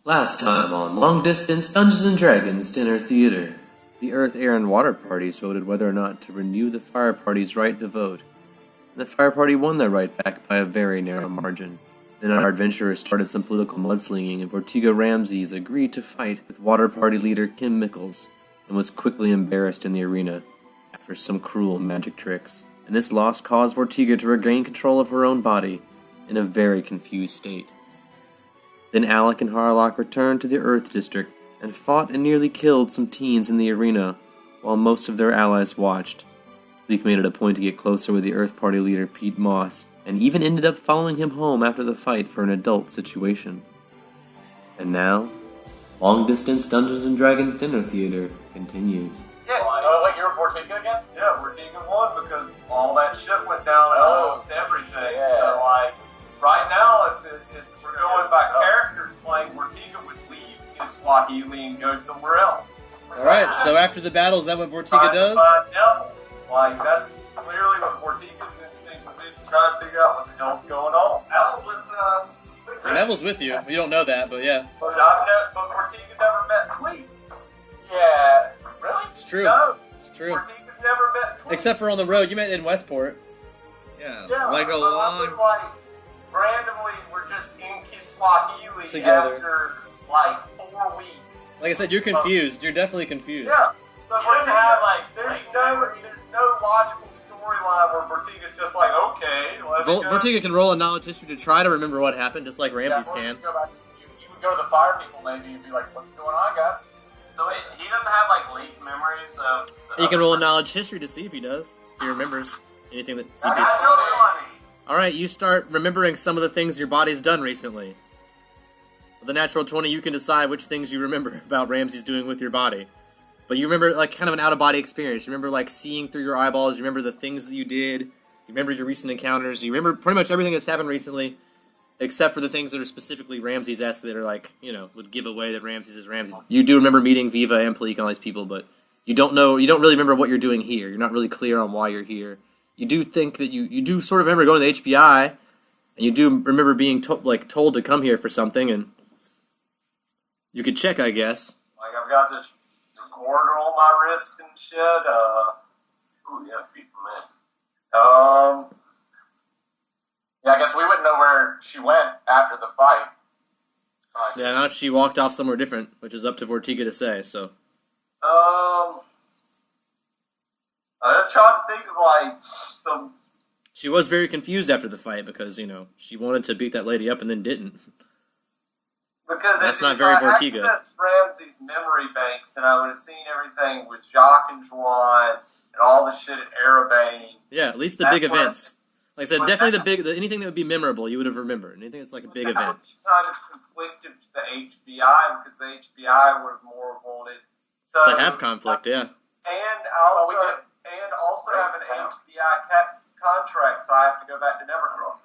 Last time on Long Distance Dungeons & Dragons Dinner Theater, the Earth, Air, and Water parties voted whether or not to renew the Fire Party's right to vote. And the Fire Party won their right back by a very narrow margin. Then our adventurers started some political mudslinging, and Vortiga Ramses agreed to fight with Water Party leader Kim Mickles, and was quickly embarrassed in the arena after some cruel magic tricks. And this loss caused Vortiga to regain control of her own body in a very confused state. Then Alec and Harlock returned to the Earth District and fought and nearly killed some teens in the arena, while most of their allies watched. Leek made it a point to get closer with the Earth Party leader Pete Moss, and even ended up following him home after the fight for an adult situation. And now, Long Distance Dungeons & Dragons Dinner Theater continues. Yeah, oh wait, you're Vortiga again? Yeah, Vortiga won because all that shit went down and I lost everything. Yeah. So like, right now, if we're going by characters playing, Vortiga would leave his Swahili and go somewhere else. Alright, so after the battle, is that what Vortiga does? Devil. Like, that's clearly what Vortiga's instinct would be, to try and figure out what the hell's going on. Neville's with you. You don't know that, but yeah. But Vortiga never met Cleve. Yeah, really? It's true. No. It's true. Vortiga's never met Cleve. Except for on the road. You met in Westport. Yeah, like a but long... like, randomly, we're just in Kiswahili Together. after, like, 4 weeks. Like I said, you're confused. You're definitely confused. Yeah. So You didn't have, like, there's no logical storyline where Vortiga's just like, okay, let's go. Vortiga can roll a knowledge history to try to remember what happened, just like Ramses can. You would go to the fire people maybe and be like, what's going on, guys? So he doesn't have, like, leaked memories of... You can roll a knowledge history to see if he does. If he remembers anything that he did. That's really funny. Alright, you start remembering some of the things your body's done recently. With a natural 20, you can decide which things you remember about Ramses doing with your body. But you remember, like, kind of an out-of-body experience. You remember, like, seeing through your eyeballs. You remember the things that you did. You remember your recent encounters. You remember pretty much everything that's happened recently, except for the things that are specifically Ramses-esque that are, like, you know, would give away that Ramses is Ramses. You do remember meeting Viva and Pleek and all these people, but you don't really remember what you're doing here. You're not really clear on why you're here. You do think that you do sort of remember going to the HBI, and you do remember being told to come here for something, and you could check, I guess. Like, I've got this recorder on my wrist and shit. Ooh, yeah, Yeah, I guess we wouldn't know where she went after the fight. Yeah, now she walked off somewhere different, which is up to Vortiga to say, so. I was trying to think of, like, some... She was very confused after the fight because, you know, she wanted to beat that lady up and then didn't. Because that's not very Vortiga. If I accessed Ramsey's memory banks, then I would have seen everything with Jacques and Juan and all the shit at Arabane. Yeah, at least the big events. Like I said, definitely anything that would be memorable, you would have remembered. Anything that's like a big event. That would be kind of conflicted to the HBI, because the HBI would have more wanted... So, to have conflict, yeah. And also have an HBI contract, so I have to go back to Nevercross.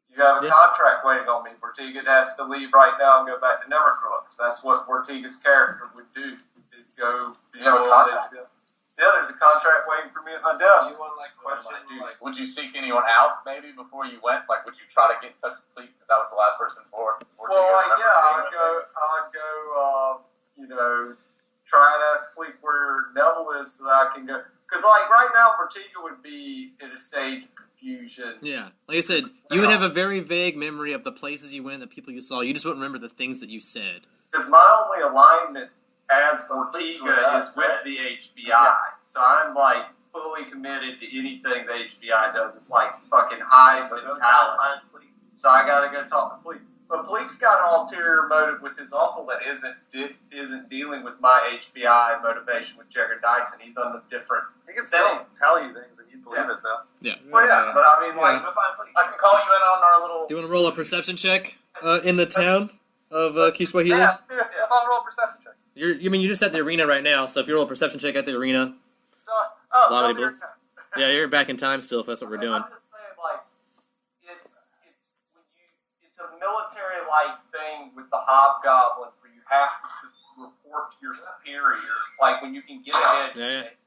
You have a contract waiting on me. Vortiga has to leave right now and go back to Nevercross. That's what Vortiga's character would do, is go... You have a contract? Yeah, there's a contract waiting for me at my desk. You want to, like, question, like, would you seek anyone out, maybe, before you went? Like, would you try to get in touch with Cleet, because that was the last person for Well, like, yeah, I would go, you know, try and ask Cleet where Neville is so that I can go... Because, like, right now, Vortiga would be in a stage of confusion. Yeah. Like I said, you would have a very vague memory of the places you went, the people you saw. You just wouldn't remember the things that you said. Because my only alignment as Vortiga is with the HBI. Yeah. So I'm, like, fully committed to anything the HBI does. It's like fucking hive mentality. So I gotta go talk to Pleek. But Pleek's got an ulterior motive with his uncle that isn't dealing with my HBI motivation with Jagger Dyson. He's on a different... He can still tell you things and you believe it, though. Yeah. Well, yeah, but I mean, like... I can call you in on our little... Do you want to roll a perception check in the town of Kiswahili? Yeah, let's do it. Let's all roll a perception check. You're just at the arena right now, so if you roll a perception check at the arena... Yeah, you're back in time still, if that's what we're doing. I'm just saying, like, it's a military-like thing with the hobgoblins where you have to report to your superior, like when you can get ahead.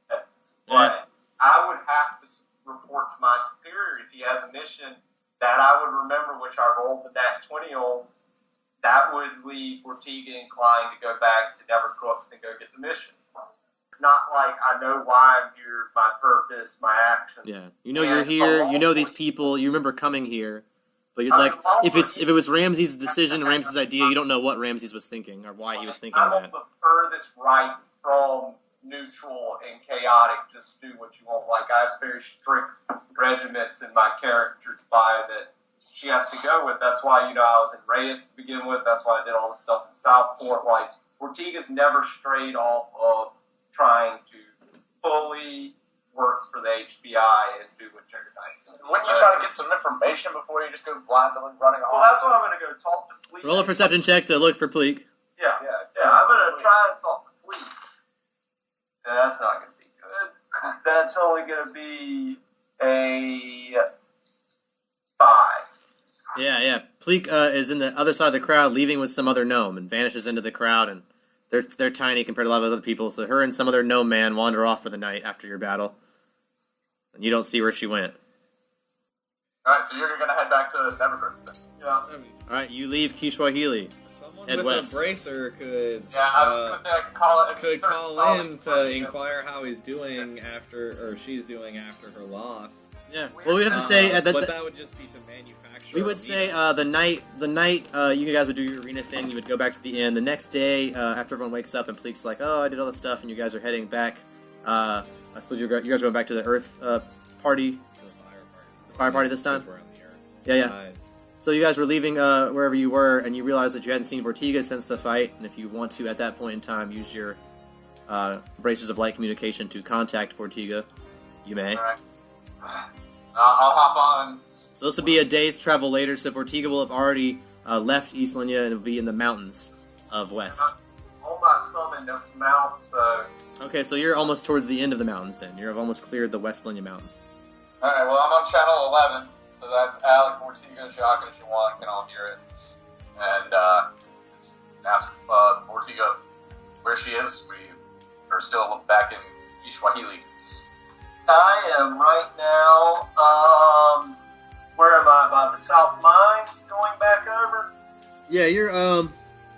But I would have to report to my superior if he has a mission that I would remember, which I rolled the nat 20 on, that would leave Ortega inclined to go back to Nevercrooks and go get the mission. It's not like I know why I'm here, my purpose, my action. Yeah, you know you're here. You know these people. You remember coming here. But like, if it was Ramsey's decision, Ramsey's idea, you don't know what Ramsey's was thinking or why he was thinking I'm that. on the furthest right from neutral and chaotic. Just do what you want. Like, I have very strict regiments in my character's bio that she has to go with. That's why, I was in Reyes to begin with. That's why I did all the stuff in Southport. Like, Ortega's never strayed off of trying to fully work for the HBI and do what Juggernaut's doing. Wouldn't you try to get some information before you just go blindly running off? Well, that's what I'm going to go talk to Fleet. Roll a perception check to look for Pleek. Yeah. I'm going to try and talk to Fleet. And that's not going to be good. That's only going to be a 5. Yeah. Pleek is in the other side of the crowd, leaving with some other gnome, and vanishes into the crowd, and they're tiny compared to a lot of other people, so her and some other gnome man wander off for the night after your battle. And you don't see where she went. Alright, so you're gonna head back to Nevercrooks then? Yeah. Alright, you leave Kishwahili. Someone Head with west. a bracer could Yeah, I was gonna say I could call in to inquire how he's doing or she's doing after her loss. Yeah. Well, we'd have to say but that would just be to manufacture. we would say the night you guys would do your arena thing. You would go back to the inn. The next day, after everyone wakes up and Pleek's like, "Oh, I did all this stuff," and you guys are heading back. I suppose you guys are going back to the Earth party. The fire party this time. We're on the Earth. Yeah. So you guys were leaving wherever you were, and you realized that you hadn't seen Vortiga since the fight. And if you want to, at that point in time, use your braces of light communication to contact Vortiga, you may. Alright. I'll hop on. So this will be a day's travel later, so Vortiga will have already left East Linya and will be in the mountains of West. All my summoned those mounts, so... Okay, so you're almost towards the end of the mountains then. You've almost cleared the West Linya Mountains. Alright, well, I'm on channel 11, so that's Alec, Ortega, Jacques, and Shawan can all hear it. And, just ask Ortega where she is. We are still back in Kishwahili. I am right now, where am I? By the South Mines, going back over? Yeah, you're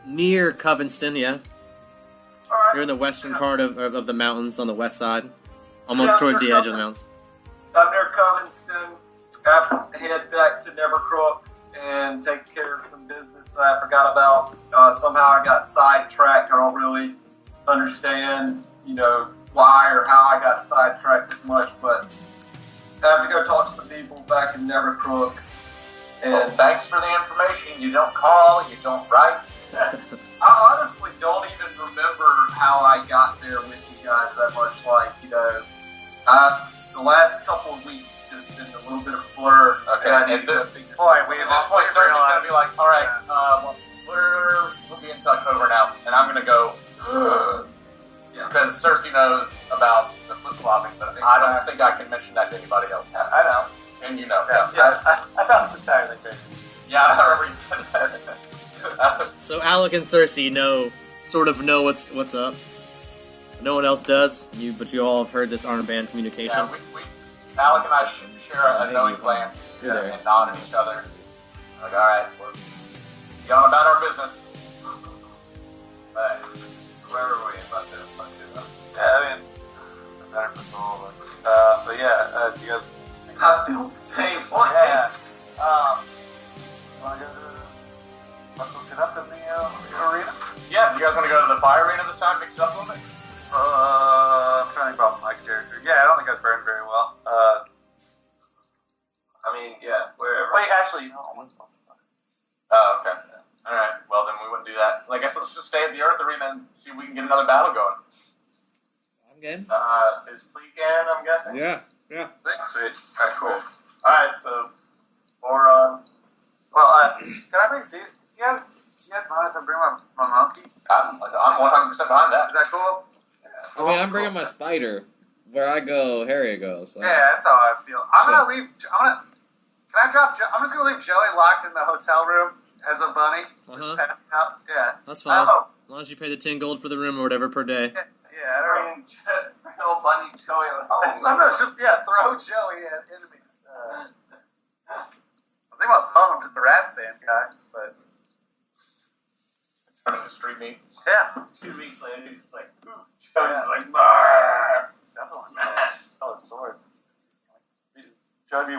near Covenston, yeah. Alright. You're in the western part of the mountains on the west side. Almost towards the edge of the mountains. I'm near Covenston. I have to head back to Nevercrooks and take care of some business that I forgot about. Somehow I got sidetracked. I don't really understand, why or how I got sidetracked this much, but I have to go talk to some people back in Nevercrooks. And Well, thanks for the information. You don't call, you don't write. I honestly don't even remember how I got there with you guys that much. The last couple of weeks have just been a little bit of a blur. Okay, and I at need this to figure point, something at out. this point, Cersei's gonna be like, all right, we'll be in touch over now, and I'm gonna go. Yeah. Because Cersei knows about the flip flopping, but I don't think I can mention that to anybody else. I know. And you know. Yeah, I found this entirely crazy. Yeah, I remember you said that. So Alec and Cersei sort of know what's up. No one else does, but you all have heard this armband communication. Yeah, we Alec and I share a knowing glance and nod at each other. Like, all right, let's get on about our business. But where were we about to do that? Yeah, I mean, better for all of us. But yeah, do you guys? I feel the same way. Yeah. Want to go to look it up in the arena? Yeah, you guys want to go to the fire arena this time? Mix it up a little bit? I'm trying to think about my character. Yeah, I don't think I burned very well. I mean, yeah, wherever. Wait, actually, no, I wasn't supposed to. Oh, okay. Alright, well then we wouldn't do that. I guess let's just stay at the Earth Arena and see if we can get another battle going. I'm good. Is Plegan, I'm guessing? Yeah. Sweet. Alright, cool. Alright, so, can I bring, you guys mind if I bring my monkey? I'm 100% behind that. Is that cool? I mean, I'm bringing my spider. Where I go, Harry goes. So. Yeah, that's how I feel. Can I drop, I'm just gonna leave Joey locked in the hotel room as a bunny. Yeah. That's fine. Oh. As long as you pay the 10 gold for the room or whatever per day. Yeah, I don't mean, bring old bunny Joey at home. Sometimes just, throw Joey at enemies. I was thinking about selling him to the rat stand guy, but Turn into street meat. Yeah. 2 weeks later, you're just like, poof. Joey's like, brrr. Definitely solid sword. Joey be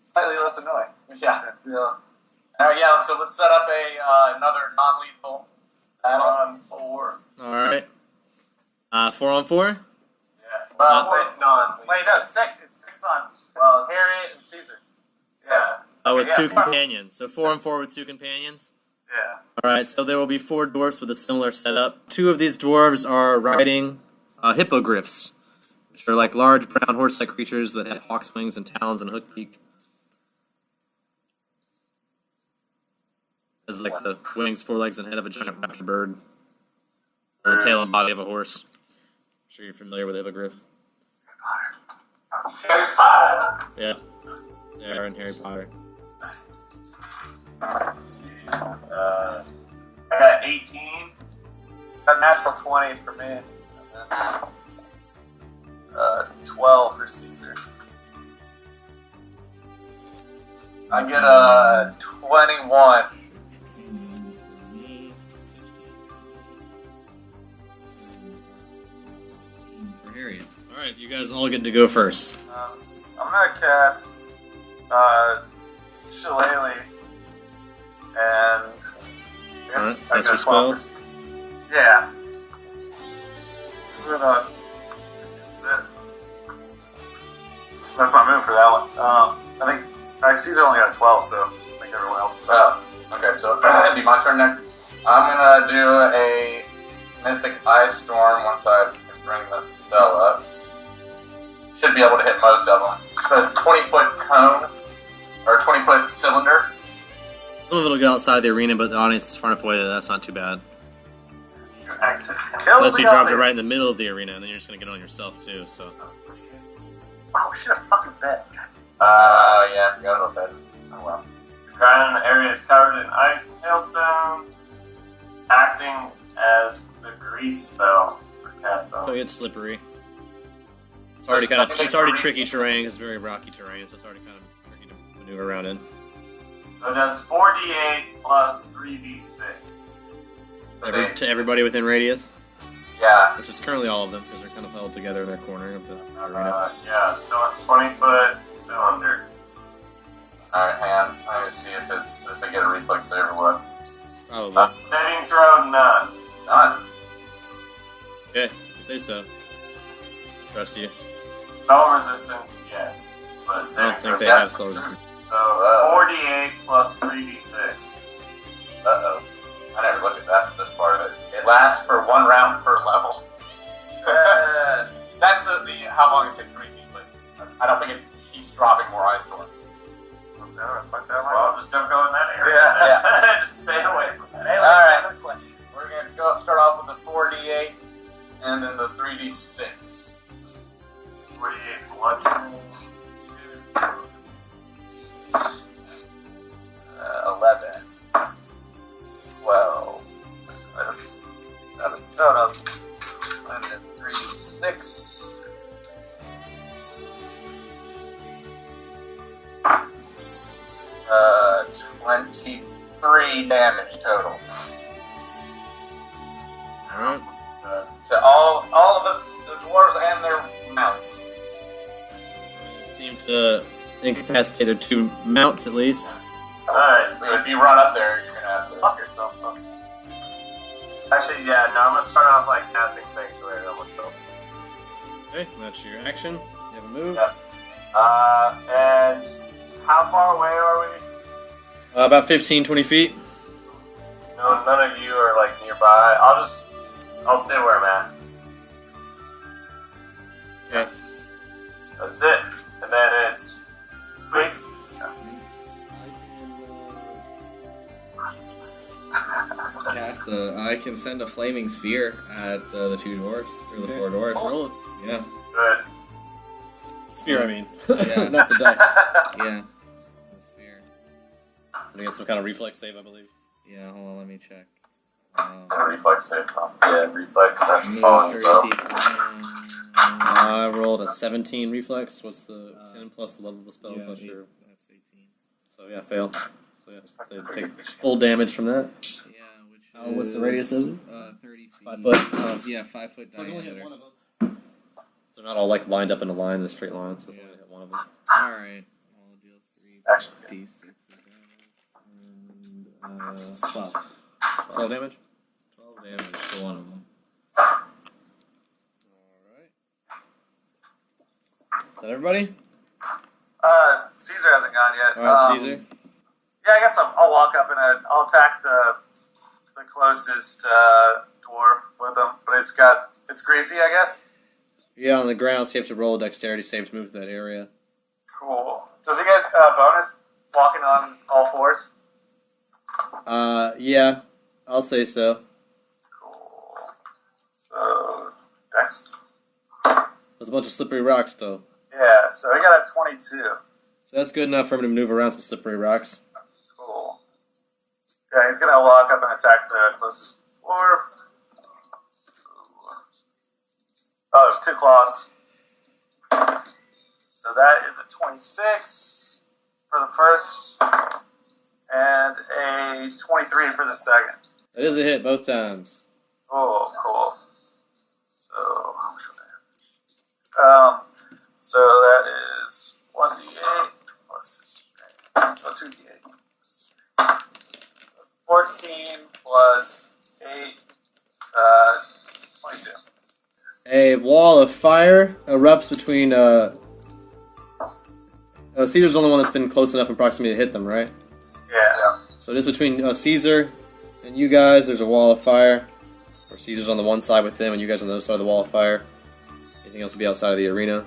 slightly less annoying. Yeah. Yeah, so let's set up another non-lethal battle. On 4. All right. 4 on 4. Yeah. Well, Wait, no, it's 6 on Harriet and Caesar. Yeah. Oh, with Yeah. 2 companions. So 4 on 4 with 2 companions. Yeah. All right. So there will be 4 dwarfs with a similar setup. 2 of these dwarves are riding hippogriffs, which are like large brown horse-like creatures that have hawk's wings and talons and hook beak. Has like the wings, 4 legs, and head of a giant raptor bird. Or the tail and body of a horse. I'm sure you're familiar with hippogriff. Harry Potter. Yeah. They are in Harry Potter. I got 18. A natural 20 for me. And then, 12 for Caesar. I get a 21. For Harriet. Alright, you guys all get to go first. I'm gonna cast Shillelagh, and I guess Alright, I that's got your spell? 12%. Yeah. I'm gonna sit. That's my move for that one. I think Caesar only got 12, so I think everyone else. Oh, okay. So it'd be my turn next. I'm gonna do a Mythic Ice Storm once I can bring the spell up. Should be able to hit most of them. It's a 20-foot cone, or 20-foot cylinder. Some of it will get outside the arena, but the audience is far enough away that that's not too bad. Unless you dropped it right in the middle of the arena, and then you're just going to get on yourself, too, so. Oh, we should have fucking bet. Yeah, I forgot about that. Oh, well. The ground in the area is covered in ice and hailstones, acting as the grease spell for cast So on. it's slippery. It's already tricky terrain, it's very rocky terrain, so it's already kind of tricky to maneuver around in. So it does 4d8 plus 3d6. To everybody within radius, Yeah. which is currently all of them, because they're kind of held together in their corner of the arena. Yeah, so 20-foot cylinder. Alright, hang on. I'm gonna see if they get a reflex save or what. Probably. Saving throw, none. None. Okay, you say so. I trust you. Spell resistance, yes. But I don't saving think they throw. have spell resistance. So 4d8 plus 3d6. Uh-oh. I never looked at this part of it. It lasts for 1 round per level. That's the how long it takes greasy, but I don't think it keeps dropping more ice storms. Well, just don't go in that area. Yeah. Just stay away from that. Alright. We're gonna start off with the 4d8 and then the 3d6. 48 bludgeoning. 11. 12. 7. No. And then 3d6. 23 damage total. Alright. To all of the dwarves and their mounts. Seem to incapacitate their 2 mounts at least. Alright. If you run up there, you're gonna have to Fuck yourself, huh? Actually, yeah, no, I'm gonna start off like casting Sanctuary on myself. Okay, that's your action. You have a move. Yeah. And how far away are we? About 15, 20 feet. No, none of you are like nearby. I'll stay where I'm at. Okay. That's it. And then it's quick. I can send a flaming sphere at the 2 dwarfs, or the 4 dwarfs. Roll it. Yeah. Good. Sphere, I mean. Yeah. Not the dice. Yeah. The sphere. I get some kind of reflex save, I believe. Yeah, hold on, let me check. reflex save. Yeah, reflex. That's Move falling 30 spell. feet. I rolled a 17 reflex. What's the 10 plus the level of the spell? Yeah, Plus that's your... 18. So yeah, fail. So yeah, they take full damage from that. Yeah, which What's the radius of it? 30 feet. 5 foot? Yeah, 5 foot So I can only hit diameter. one of them. So they're not all like lined up in a line in a straight line, so it's only hit one of them. Alright. I'll deal 3 d6 of damage. And, 12. 12 damage? 12 damage to one of them. Alright. Is that everybody? Caesar hasn't gone yet. Alright, Caesar. Yeah, I guess I'll walk up and I'll attack the closest dwarf with him. But it's greasy, I guess. Yeah, on the ground, so you have to roll a dexterity save to move to that area. Cool. Does he get a bonus walking on all fours? Yeah, I'll say so. Cool. So, dex. There's a bunch of slippery rocks, though. Yeah, so he got a 22. So that's good enough for him to maneuver around some slippery rocks. Cool. Yeah, he's gonna walk up and attack the closest dwarf. Oh, 2 claws. So that is a 26 for the first, and a 23 for the second. That is a hit both times. Oh, cool. So, how much was that? So that is 1d8 plus his strength. Oh, 2d8. That's 14 plus 8, 22. A wall of fire erupts between, Caesar's the only one that's been close enough in proximity to hit them, right? Yeah. So it is between Caesar and you guys. There's a wall of fire. Or Caesar's on the one side with them, and you guys on the other side of the wall of fire. Anything else will be outside of the arena.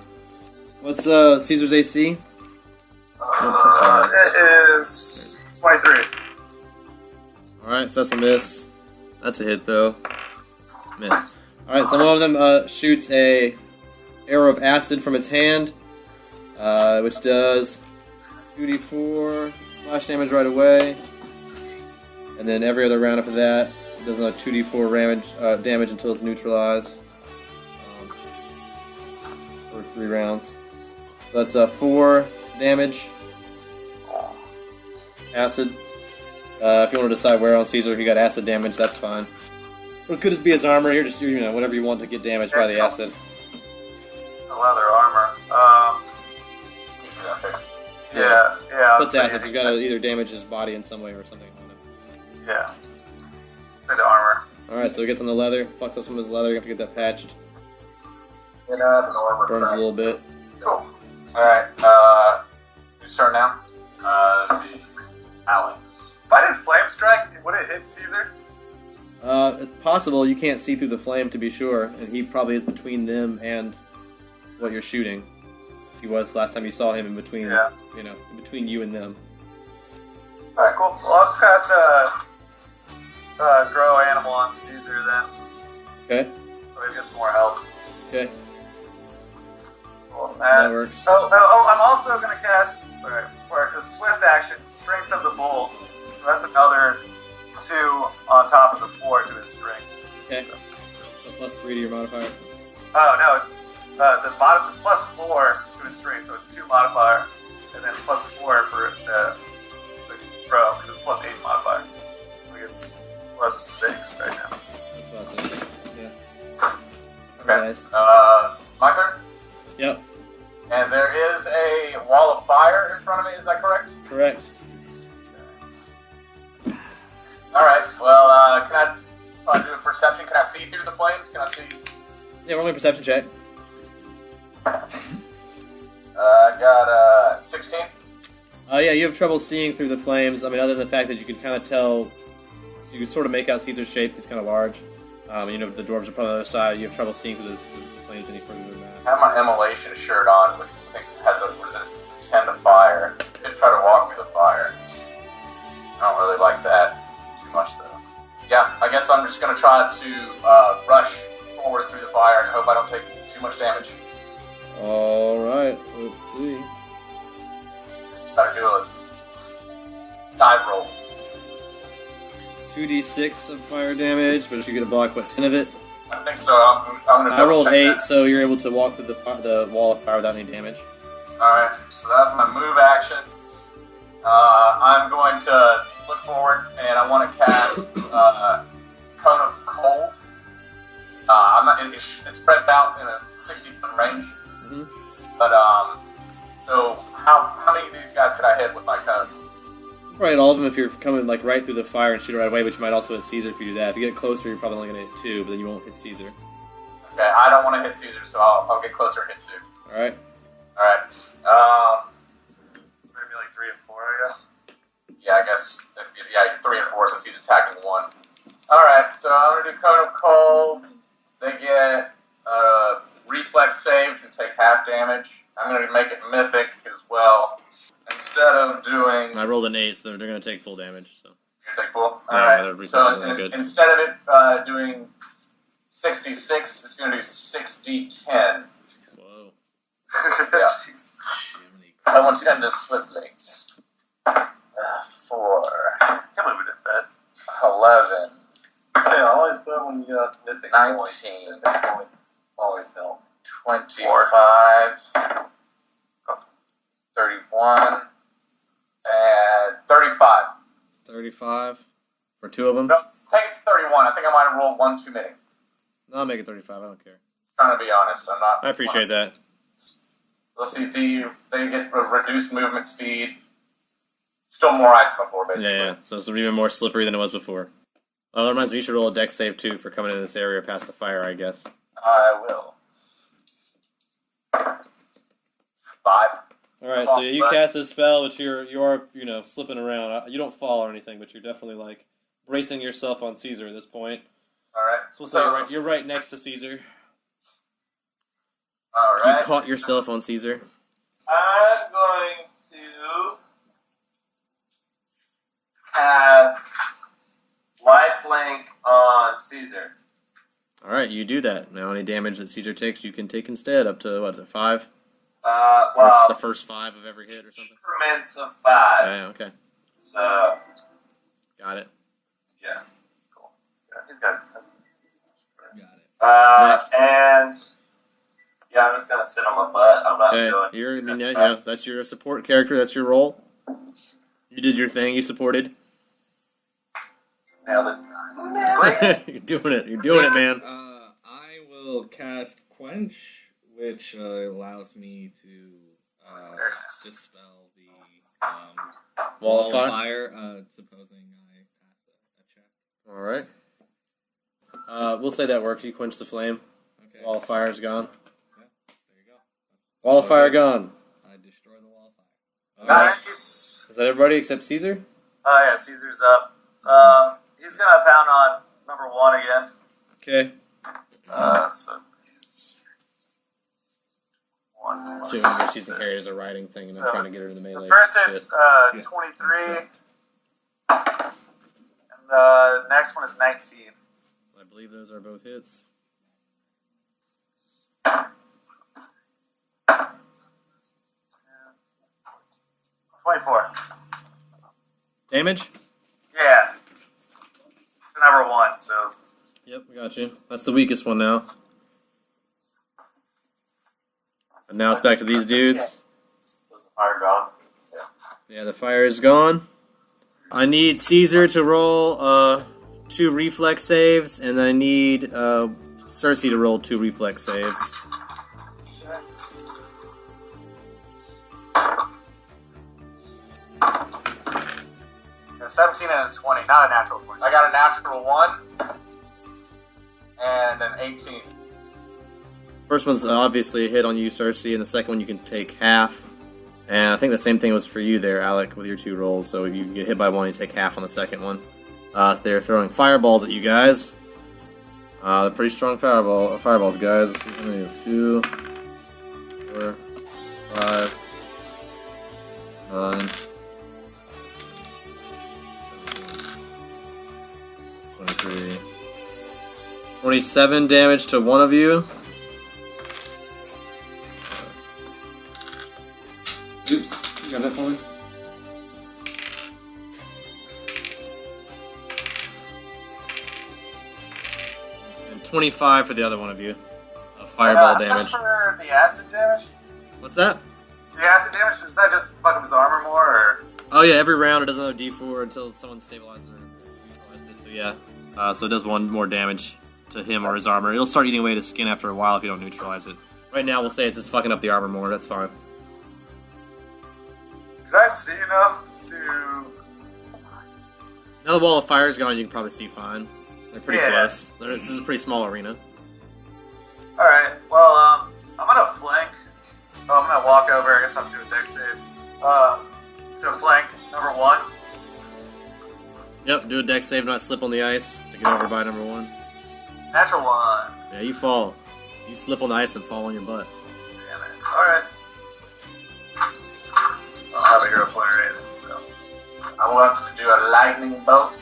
What's Caesar's AC? It is 23. Alright, so that's a miss. That's a hit, though. Miss. Alright, so one of them shoots a arrow of acid from its hand, which does 2d4 splash damage right away. And then every other round after that, it does another 2d4 damage until it's neutralized. For 3 rounds. So that's 4 damage. Acid. If you want to decide where on Caesar he got acid damage, that's fine. Or it could just be his armor. Here, just whatever you want to get damaged by the acid. The leather armor. You can that fixed. Yeah. Puts acid. You've got to either damage his body in some way or something on it. Yeah. Say the armor. Alright, so it gets on the leather, fucks up some of his leather, you have to get that patched. Get up and armor. Burns a little bit. Cool. Alright, who's turn now? The Alex. If I did flame strike, would it hit Caesar? It's possible you can't see through the flame to be sure, and he probably is between them and what you're shooting. He was last time you saw him in between, in between you and them. Alright, cool. Well, I'll just cast grow animal on Caesar then, Okay, so he gets more health. okay. Cool. That works. Oh, I'm also going to cast, for a swift action, Strength of the Bull. So that's another 2 on top of the 4 to his strength. Okay. So plus 3 to your modifier. Oh, no, it's the bottom is plus 4 to his strength, so it's 2 modifier, and then plus 4 for the grow, because it's plus 8 modifier. I think it's plus 6 right now. That's plus 6. Yeah. Okay. Guys. My turn? Yep. And there is a wall of fire in front of me, is that correct? Correct. Alright, well, can I do a perception? Can I see through the flames? Can I see? Yeah, roll me a perception check. I got 16. Yeah, you have trouble seeing through the flames. I mean, other than the fact that you can kind of tell, so you can sort of make out Caesar's shape. He's kind of large. The dwarves are probably on the other side. You have trouble seeing through the flames any further than that. I have my immolation shirt on, which I think has a resistance of 10 to fire. Could try to walk through the fire. I don't really like that too much, though. Yeah, I guess I'm just going to try to rush forward through the fire and hope I don't take too much damage. Alright, let's see. Try to do a dive roll. 2d6 of fire damage, but if you get a block, 10 of it? I think so. I'm going to I rolled 8, so you're able to walk through the wall of fire without any damage. Alright, so that's my move action. I'm going to look forward, and I want to cast it spreads out in a 60-foot range. Mm-hmm. But so how many of these guys could I hit with my cone? Right, all of them if you're coming like right through the fire and shoot it right away, but you might also hit Caesar if you do that. If you get closer, you're probably only going to hit 2, but then you won't hit Caesar. Okay, I don't want to hit Caesar, so I'll get closer and hit 2. Alright. Maybe like 3 and 4, I guess. Yeah, I guess. Yeah, 3 and 4 since he's attacking 1. Alright, so I'm going to do Cone of Cold. They get reflex save and take half damage. I'm going to make it mythic as well. Instead of doing... I rolled an 8, so they're going to take full damage. So. You're going to take full? Yeah, Alright, so instead of it doing 66, it's going to do 60-10. Whoa. Yeah. I want 10 this swiftly. 4. Can't believe we did that. 11. Yeah, always fun when you got mythic 19. points. Always help. 25. 31. And 35. 35 for 2 of them? No, take it to 31. I think I might have rolled 1 too many. No, I'll make it 35. I don't care. Trying to be honest. I'm not. I appreciate that. Let's see. They get reduced movement speed. Still more ice than before, basically. Yeah. So it's even more slippery than it was before. Oh, that reminds me, you should roll a dex save too for coming into this area past the fire, I guess. I will. 5. Alright, so you cast this spell, but you are slipping around. You don't fall or anything, but you're definitely like bracing yourself on Caesar at this point. Alright. So we'll say you're right next to Caesar. Alright. You caught yourself on Caesar. I'm going to cast Lifelink on Caesar. Alright, you do that. Now any damage that Caesar takes, you can take instead, up to, what is it, 5? The first 5 of every hit or something? increments of 5. Yeah, okay. So, Got it. yeah. Cool. He's got it. Got it. Next. And, yeah, I'm just going to sit on my butt. I'm not doing that's your support character, that's your role. You did your thing, you supported. Nailed it. You're doing it, man. I will cast Quench, which allows me to dispel the wall of fire, supposing I pass a check. Alright. We'll say that works. You quench the flame. Okay. Wall of fire's gone. Yeah, there you go. Wall of fire gone. I destroy the wall of fire. Nice. Is that everybody except Caesar? Oh, yeah, Caesar's up. He's going to pound on number 1 again. Okay. So he's 1 So you're using Harry as a riding thing and then trying to get her in the melee. The first hit's 23. And the next one is 19. I believe those are both hits. 24. Damage? Yeah. It's number 1, so. Yep, we got you. That's the weakest one now. And now it's back to these dudes. So is the fire gone? Yeah, the fire is gone. I need Caesar to roll 2 reflex saves, and I need Cersei to roll 2 reflex saves. A 17 and a 20, not a natural 20. I got a natural 1 and an 18. First one's obviously a hit on you, Cersei, and the second one you can take half. And I think the same thing was for you there, Alec, with your 2 rolls. So if you get hit by 1, you take half on the second one. They're throwing fireballs at you guys. They're pretty strong fireballs, guys. Let's see how many. 2, 4, 5, 9, 23, 27 damage to one of you. Oops, you got that for me? And 25 for the other one of you. Of fireball damage. For the acid damage? What's that? The acid damage, does that just fuck up his armor more, or? Oh yeah, every round it does another d4 until someone stabilizes or neutralizes it, so yeah. So it does 1 more damage. to him or his armor. It'll start eating away at his skin after a while if you don't neutralize it. Right now, we'll say it's just fucking up the armor more. That's fine. Could I see enough to... Now the wall of fire is gone, you can probably see fine. They're pretty Yeah. close. This is a pretty small arena. Alright, well, I'm gonna flank. Oh, I'm gonna walk over. I guess I'll do a deck save. So flank number 1. Yep, do a deck save, not slip on the ice to get over by number 1. Natural 1. Yeah, you fall. You slip on the ice and fall on your butt. Damn it. Alright. I'll have a hero player in, so. I want to do a lightning bolt.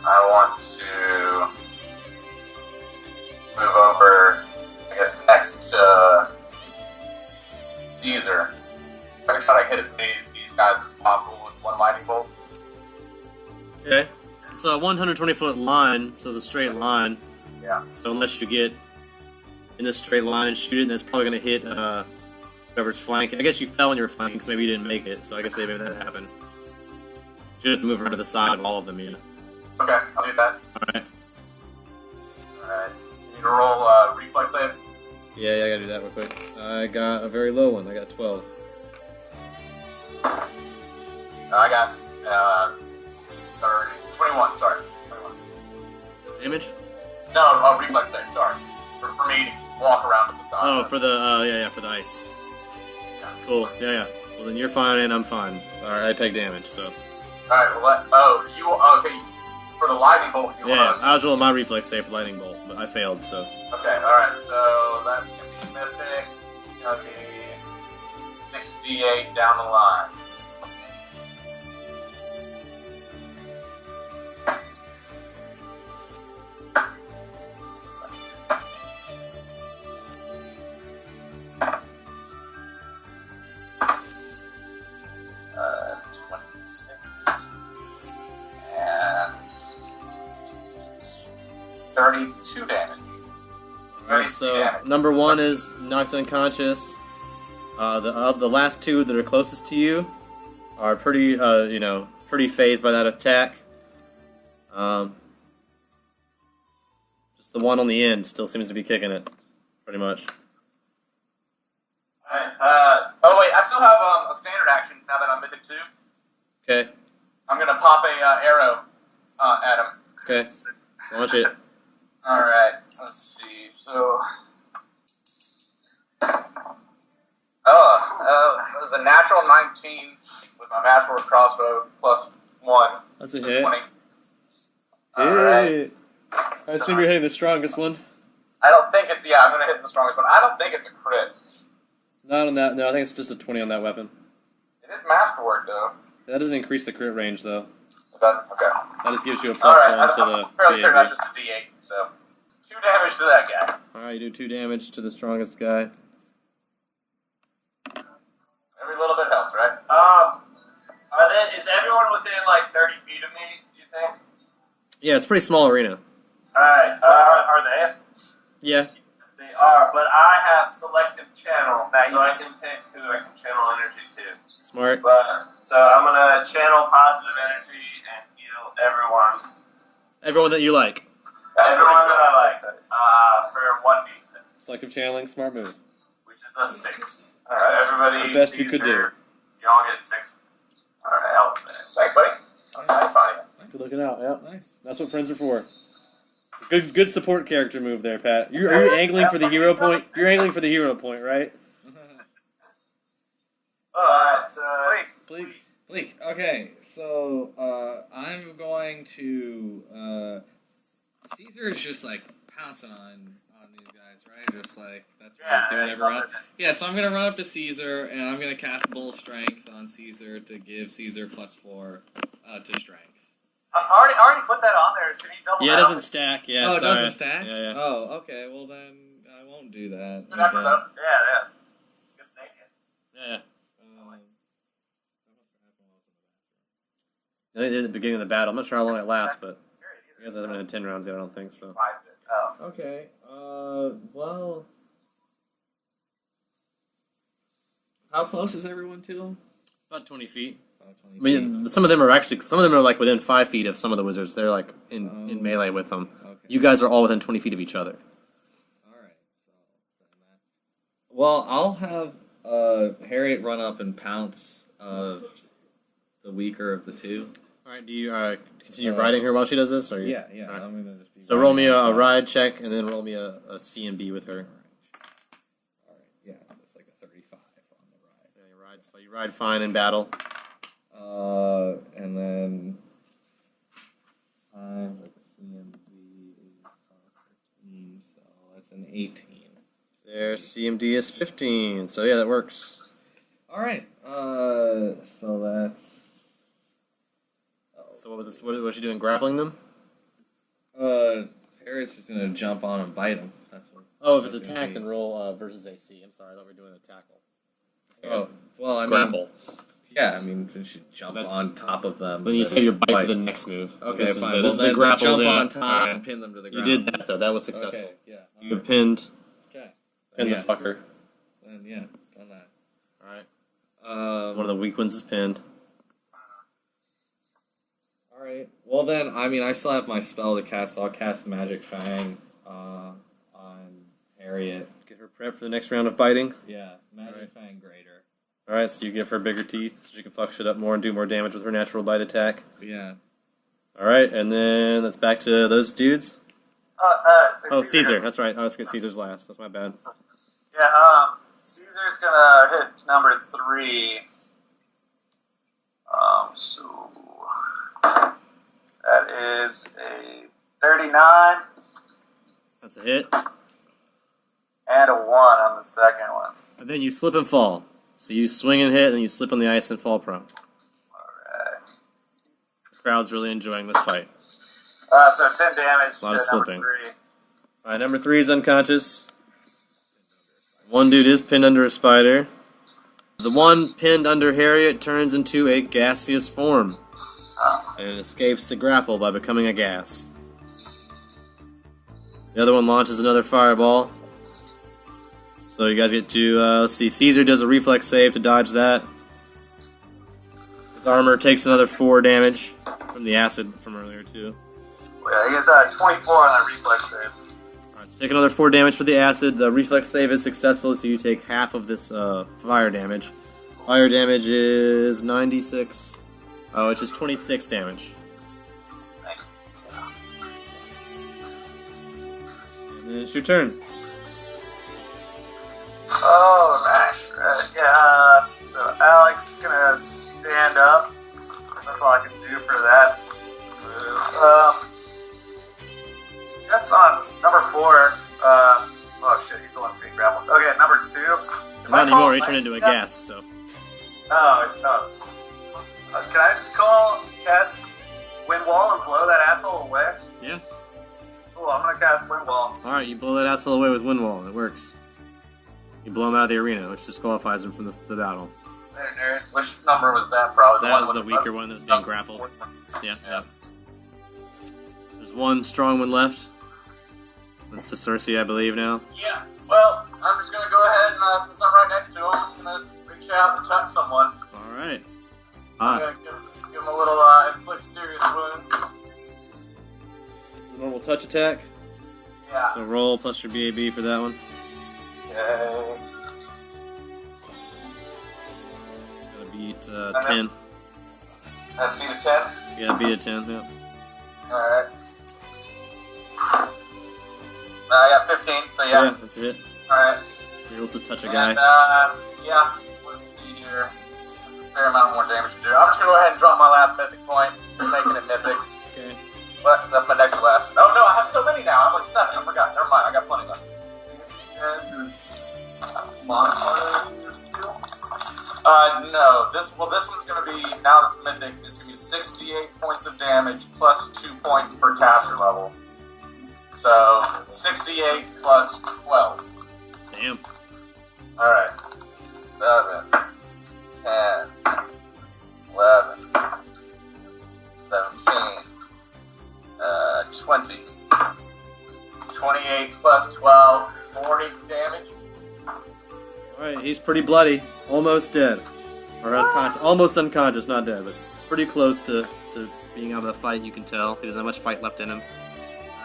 I want to move over, I guess, next to Caesar. So I can try to hit as many of these guys as possible with one lightning bolt. Okay. It's a 120-foot line, so it's a straight line. Yeah. So unless you get in this straight line and shoot it, then it's probably going to hit whoever's flanking. I guess you fell when you were flanking, so maybe you didn't make it. So I guess maybe that happened. You have to move around to the side of all of them, yeah. Okay, I'll do that. Alright. Alright. You need to roll reflex save. Yeah, I gotta do that real quick. I got a very low one. I got 12. I got 30, 21, sorry. 21. Damage? No, reflex save, sorry. For me to walk around to the side. Oh, for the, for the ice. Yeah. Cool, yeah. Well, then you're fine and I'm fine. Alright, I take damage, so. Alright, well, okay. For the lightning bolt, you Yeah, want I was rolling my reflex save for lightning bolt, but I failed, so. Okay, alright, so that's gonna be mythic. It's gonna be 68 down the line. Uh, 26 and 32 damage. Alright, so damage. number 1 is knocked unconscious. The last 2 that are closest to you are pretty, pretty phased by that attack. Just the one on the end still seems to be kicking it, pretty much. Oh wait, I still have a standard action now that I'm mythic 2. Okay, I'm gonna pop a arrow at him. okay, launch it. Alright, let's see, so... it was a natural 19 with my masterwork crossbow plus 1. That's a so hit. 20. Alright. I assume you're hitting the strongest one. I don't think it's, I'm gonna hit the strongest one. I don't think it's a crit. Not on that, no, I think it's just a 20 on that weapon. It is masterwork though. That doesn't increase the crit range, though. Okay. That just gives you a plus Alright, 1 to I'm fairly the certain DAB. that's just a D8, so... 2 damage to that guy. Alright, you do 2 damage to the strongest guy. Every little bit helps, right? Is everyone within like 30 feet of me, do you think? Yeah, it's a pretty small arena. Alright, are they? Yeah. They are, but I have selective channel, so I can pick who I can channel energy to. Smart. So I'm gonna channel positive energy and heal everyone. Everyone that you like. Everyone that I like. For 1d6, Selective channeling, smart move. which is a 6. Alright, everybody. It's the best you could do. Y'all get 6. Alright, I'll finish. Thanks, buddy. Nice finding it. Good looking out, yeah. Nice. That's what friends are for. Good support character move there, Pat. Are you angling for the hero point? You're angling for the hero point, right? Alright, so... Bleak. Okay, so I'm going to. Caesar is just like pouncing on these guys, right? Just like that's what he's doing every round. Yeah, so I'm gonna run up to Caesar and I'm gonna cast Bull Strength on Caesar to give Caesar +4 to Strength. I already put that on there. Can you double Yeah, it that? doesn't stack. Yeah, Oh, it sorry. doesn't stack? Yeah. Oh, okay. Well then, I won't do that. Good effort, though. Yeah. Good thinking. Yeah. Um, I think at the beginning of the battle. I'm not sure how long it lasts, but you guys haven't been in 10 rounds yet, I don't think so. Oh. Okay. Well, how close is everyone to him? About 20 feet. I mean, some of them are like within 5 feet of some of the wizards. They're like in melee with them. Okay. You guys are all within 20 feet of each other. Alright, well, I'll have Harriet run up and pounce the weaker of the two. Alright, do you continue riding her while she does this? Or Yeah. Right. I'm gonna just be So roll me a riding on top. ride check, and then roll me a C and B with her. Alright, yeah, it's like a 35 on the ride. Yeah, you ride fine in battle. And then 5 with the CMD is 13, so that's an 18. Their CMD is 15, so yeah, that works. Alright, so that's... So what was this? What was she doing? Grappling them? Harriet's just gonna jump on and bite him. That's what. Oh, if it's that's gonna attack, be. then roll versus AC. I'm sorry, I thought we were doing a tackle. Oh, well, I mean, Grapple. yeah, I mean, we should jump That's- on top of them. Then you then save your bite for bite. the next move. Okay, this fine. Is Well, the then grapple. jump yeah. on top Alright. and pin them to the You ground. did that though. That was successful. Okay, yeah. You have pinned. Okay. Pinned Yeah. the fucker. Then, yeah, done that. All right. One One of the weak ones is pinned. All right. Well, then, I mean, I still have my spell to cast. So I'll cast Magic Fang on Harriet. Get her prepped for the next round of biting. Yeah, Magic Alright. Fang Greater. All right, so you give her bigger teeth, so she can fuck shit up more and do more damage with her natural bite attack. Yeah. All right, and then that's back to those dudes. Oh, Caesar. Caesar's- That's right. I always forget Caesar's last. That's my bad. Yeah, Caesar's gonna hit number 3. So that is a 39 That's a hit. and a 1 on the second one. And then you slip and fall. So you swing and hit, and then you slip on the ice and fall prone. Alright. The crowd's really enjoying this fight. So 10 damage A lot to of number slipping. 3. All right, number 3 is unconscious. One dude is pinned under a spider. The one pinned under Harriet turns into a gaseous form and escapes the grapple by becoming a gas. The other one launches another fireball. So you guys get to, let's see, Caesar does a reflex save to dodge that. His armor takes another 4 damage from the acid from earlier too. Yeah, he gets 24 on that reflex save. Alright, so take another 4 damage for the acid. The reflex save is successful, so you take half of this fire damage. Fire damage is 96. Oh, it's just 26 damage. And then it's your turn. Oh, Mash. Yeah, so Alex gonna stand up. That's all I can do for that. Guess on number 4, oh shit, he's the one being grappled. Okay, number 2. If Not I anymore, call you turn into a Lightning gas, so. Oh, no. Can I just cast Wind Wall and blow that asshole away? Yeah. Cool, I'm gonna cast Wind Wall. Alright, you blow that asshole away with Wind Wall. It works. You blow him out of the arena, which disqualifies him from the battle. There, nerd. Which number was that? Probably That one was the with weaker one that was being grappled. Yeah, yeah. There's one strong one left. That's to Cersei, I believe, now. Yeah. Well, I'm just gonna go ahead and since I'm right next to him, I'm gonna reach out and touch someone. Alright. I'm gonna give him a little inflict serious wounds. This is a normal touch attack. Yeah. So roll plus your BAB for that one. Okay. It's gonna beat 10. That'd be a 10. Yeah, beat a 10, yeah. Alright. I got 15, so So, yeah. that's a hit. Alright. You're able to touch a guy. And, yeah. Let's see here. A fair amount more damage to do. I'm just gonna go ahead and drop my last mythic point, making it mythic. Okay. But that's my next last. Oh no, I have so many now. I have like 7. I forgot. Never mind. I got plenty left. Modifier your skill? No. This one's gonna be, now it's mythic, it's gonna be 68 points of damage plus 2 points per caster level. So 68 plus 12. Damn. Alright. 7, 10, 11, 17, 20. 28 plus 12, 40 damage. Alright, he's pretty bloody. Almost dead. Or unconscious. Almost unconscious, not dead, but pretty close to being out of the fight, you can tell. He doesn't have much fight left in him.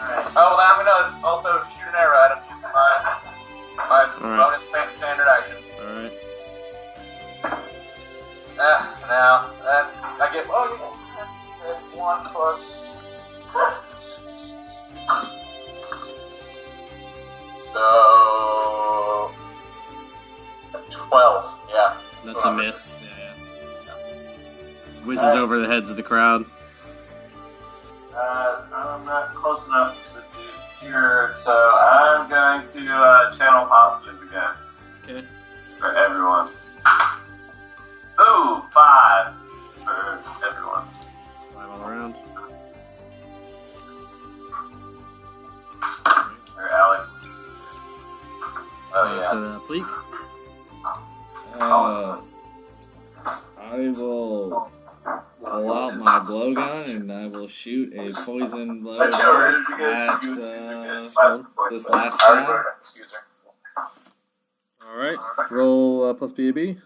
Alright. Oh, well, I'm gonna also shoot an arrow at him using my bonus standard action. Alright. Now, that's... I get... Oh, you get 1 plus... So... 12, yeah. That's a miss. Yeah. It whizzes over the heads of the crowd. I'm not close enough to the dude here, so I'm going to channel positive again. Okay. For everyone. Ooh, 5 for everyone. 5 all around. For Alex. Oh, yeah. So, Pleek? I will pull out my blowgun and I will shoot a poison blow at this last guy. Alright. Roll plus BAB. 15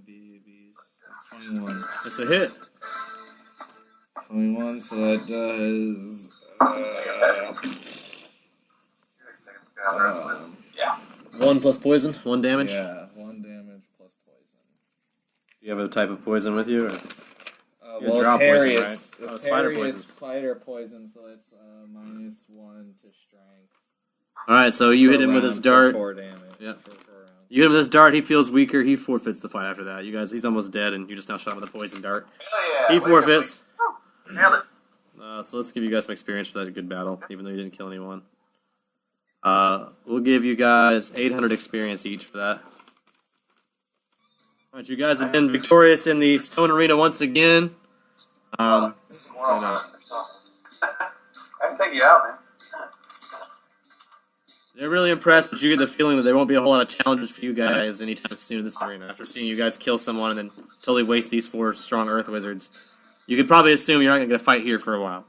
BABs. 21. That's a hit. 21, so that does... Yeah. 1 plus poison, 1 damage. Yeah, 1 damage plus poison. Do you have a type of poison with you? Or? You Well, drop it's hairy. poison, right? It's Oh, it's spider hairy, poison. It's spider poison, so it's -1 to strength. Alright, so you hit him with his dart. 4 damage. Yep. For 4 rounds. You hit him with his dart, he feels weaker, he forfeits the fight after that. You guys, he's almost dead, and you just now shot him with a poison dart. Hell yeah. He forfeits. Nailed it. So let's give you guys some experience for that good battle, even though you didn't kill anyone. We'll give you guys 800 experience each for that. Alright, you guys have been victorious in the Stone Arena once again. I can take you out, man. They're really impressed, but you get the feeling that there won't be a whole lot of challenges for you guys anytime soon in this arena. After seeing you guys kill someone and then totally waste these 4 strong Earth Wizards, you could probably assume you're not going to get a fight here for a while.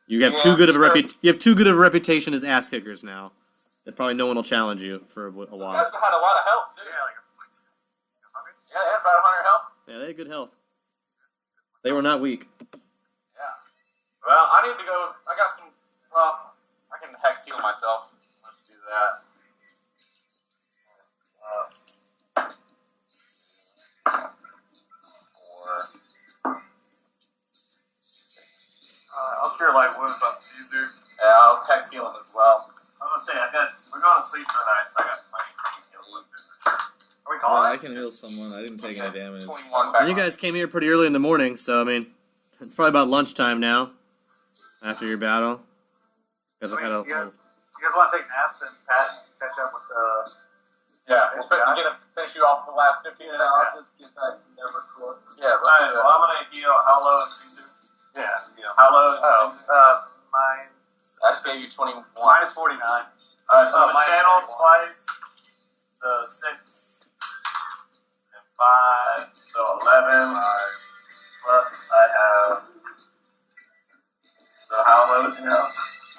You have too good of a reputation as ass kickers now. That probably no one will challenge you for a while. You guys had a lot of health, too. Yeah, they had about 100 health. Yeah, they had good health. They were not weak. Yeah. Well, I need to go. I got some. Well, I can hex heal myself. Let's do that. I'll cure light wounds on Caesar. Yeah, I'll hex heal him as well. I'm gonna say, we're going to sleep tonight, so I got plenty of heal wound. Are we Well, calling? I can heal someone. I didn't take any damage. 21 back. And you guys came here pretty early in the morning, so I mean, it's probably about lunchtime now. After your battle, you guys have had a. You guys want to take naps and catch up with the... Yeah, finish you off the last 15 minutes. I'll just get that never close. Yeah, let's Alright, do well, that. I'm gonna heal. How low is Caesar? Yeah. How low is Caesar? Mine... I just gave you 21. Minus 49. Alright, so I'm gonna minus channel 41. twice. So 6 and 5. So 11. Plus I have. So how low is it now?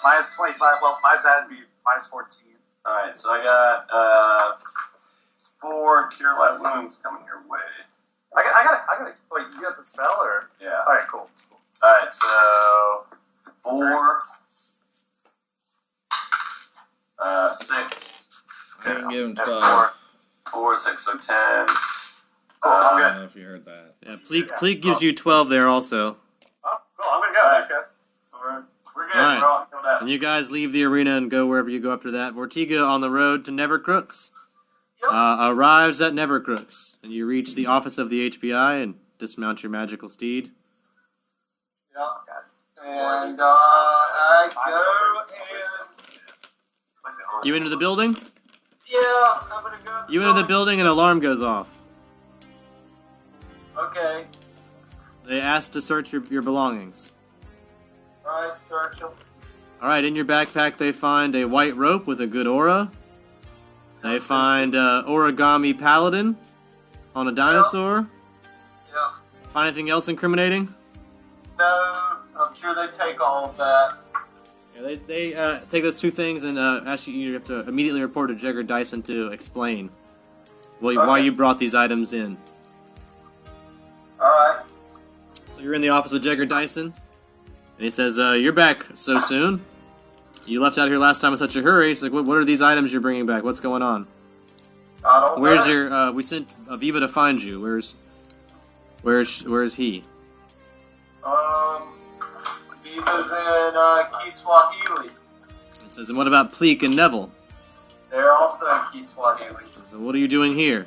Minus 25. Well, mine's had to be minus 14. Alright, so I got 4 cure light wounds coming your way. I got. Wait, you got the spell or? Yeah. All right, cool. Alright, so 4, 6. I can give him That's 12. 4, 6, so 10. Cool, I I'm don't good. know if you heard that. Yeah, Pleek gives you 12 there also. Oh, cool, I'm gonna go. Thanks, guys. So we're good. Alright. We're all healed up. And you guys leave the arena and go wherever you go after that. Vortiga on the road to Nevercrooks. Arrives at Nevercrooks, and you reach the office of the HBI and dismount your magical steed. And I go and You enter the building. yeah, I'm gonna go. You enter the building, and an alarm goes off. Okay, They ask to search your belongings. alright, search them. Alright, in your backpack they find a white rope with a good aura. They find origami paladin on a dinosaur. Yeah. Find anything else incriminating? No, I'm sure they take all of that. Yeah, they take those two things and ask you. You have to immediately report to Jagger Dyson to explain why you brought these items in. All right. So you're in the office with Jagger Dyson, and he says, "You're back so soon. You left out here last time in such a hurry." He's like, "What are these items you're bringing back? What's going on?" I don't Where's know. your? We sent Aviva to find you. Where's he? He was in Kiswahili. It says, "And what about Pleak and Neville?" They're also in Kiswahili. So what are you doing here?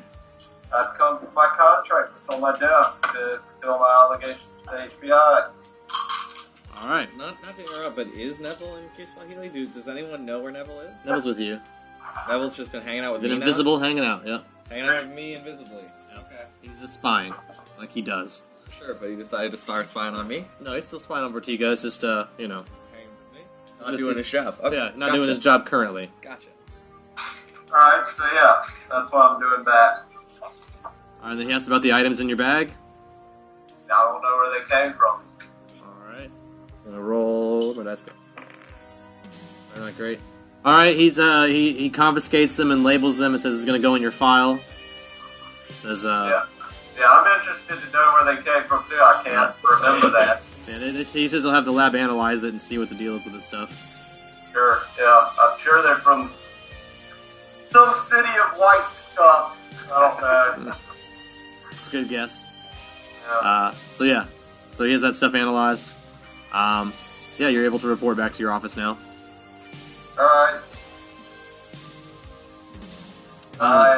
I've come for my contract that's on my desk to fulfill my obligations to the HBI. All right, Not to interrupt, but is Neville in Kiswahili? Does anyone know where Neville is? Neville's with you. Neville's just been hanging out with Been me invisible, hanging out. Yeah, now? Hanging out with me invisibly. Okay. he's just spying, like he does. Sure, but he decided to start spying on me? No, he's still spying on Vertigo. It's just Hanging with me? Not With doing his- his job. Okay, yeah, not gotcha. doing his job currently. Gotcha. Alright, so yeah, that's why I'm doing that. All right, then he asks about the items in your bag. I don't know where they came from. All right, gonna roll. Where'd I go? They're not great. All right, he confiscates them and labels them and says it's gonna go in your file. Says Yeah, I'm interested to know where they came from too. I can't remember that. he says he'll have the lab analyze it and see what the deal is with this stuff. Sure, yeah, I'm sure they're from some city of white stuff. I don't know. It's a good guess. Yeah. So he has that stuff analyzed. Yeah, you're able to report back to your office now. Alright.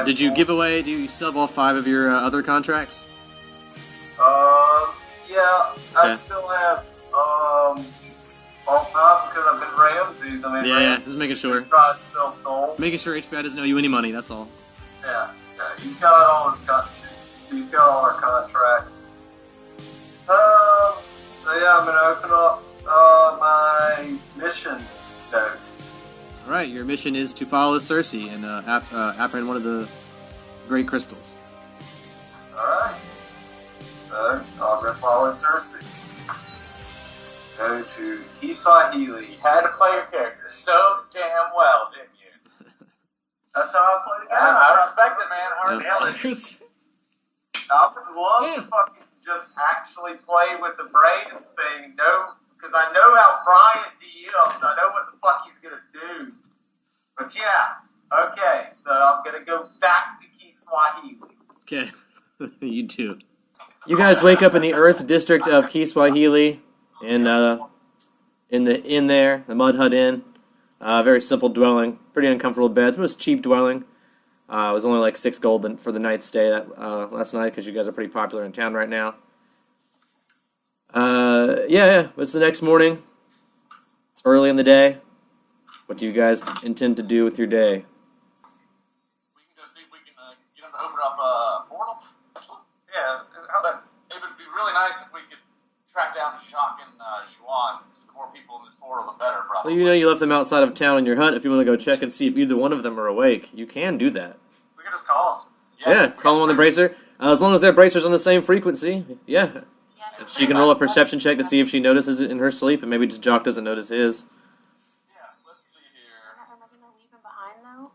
Did you give away? Do you still have all 5 of your other contracts? Yeah, Okay. I still have, all 5 because I've been Ramses. I mean, Yeah, Ramses just making sure. tried to sell soul. Making sure HBI doesn't owe you any money. That's all. Yeah, he's got all his he's got all our contracts. So yeah, I'm gonna open up my mission note. All right, your mission is to follow Cersei and apprehend one of the great crystals. All right. So I'll go follow Cersei. Go to Kiswahili. You had to play your character so damn well, didn't you? That's how I play the game. I respect it, man. I Yeah. respect it. I would love to fucking just actually play with the brain thing, because I know how Brian DMs. I know what the fuck he's gonna do. But yes, okay, so I'm gonna go back to Kiswahili. Okay, you too. You guys wake up in the Earth District of Kiswahili, in the inn there, the Mud Hut Inn. Very simple dwelling, pretty uncomfortable beds, but it's cheap dwelling. It was only like 6 gold for the night stay last night because you guys are pretty popular in town right now. Yeah. It's the next morning. It's early in the day. What do you guys intend to do with your day? We can go see if we can get him to open up a portal. Yeah, But it would be really nice if we could track down Jacques and Juan. The more people in this portal, the better, Well, probably. you know you left them outside of town in your hut. If you want to go check and see if either one of them are awake, you can do that. we can just call him. Yeah, call them on the bracer. As long as their bracer's on the same frequency, yeah. She can roll a perception check to see if she notices it in her sleep, and maybe just Jock doesn't notice his. Yeah, let's see here. Am I gonna leave him behind though?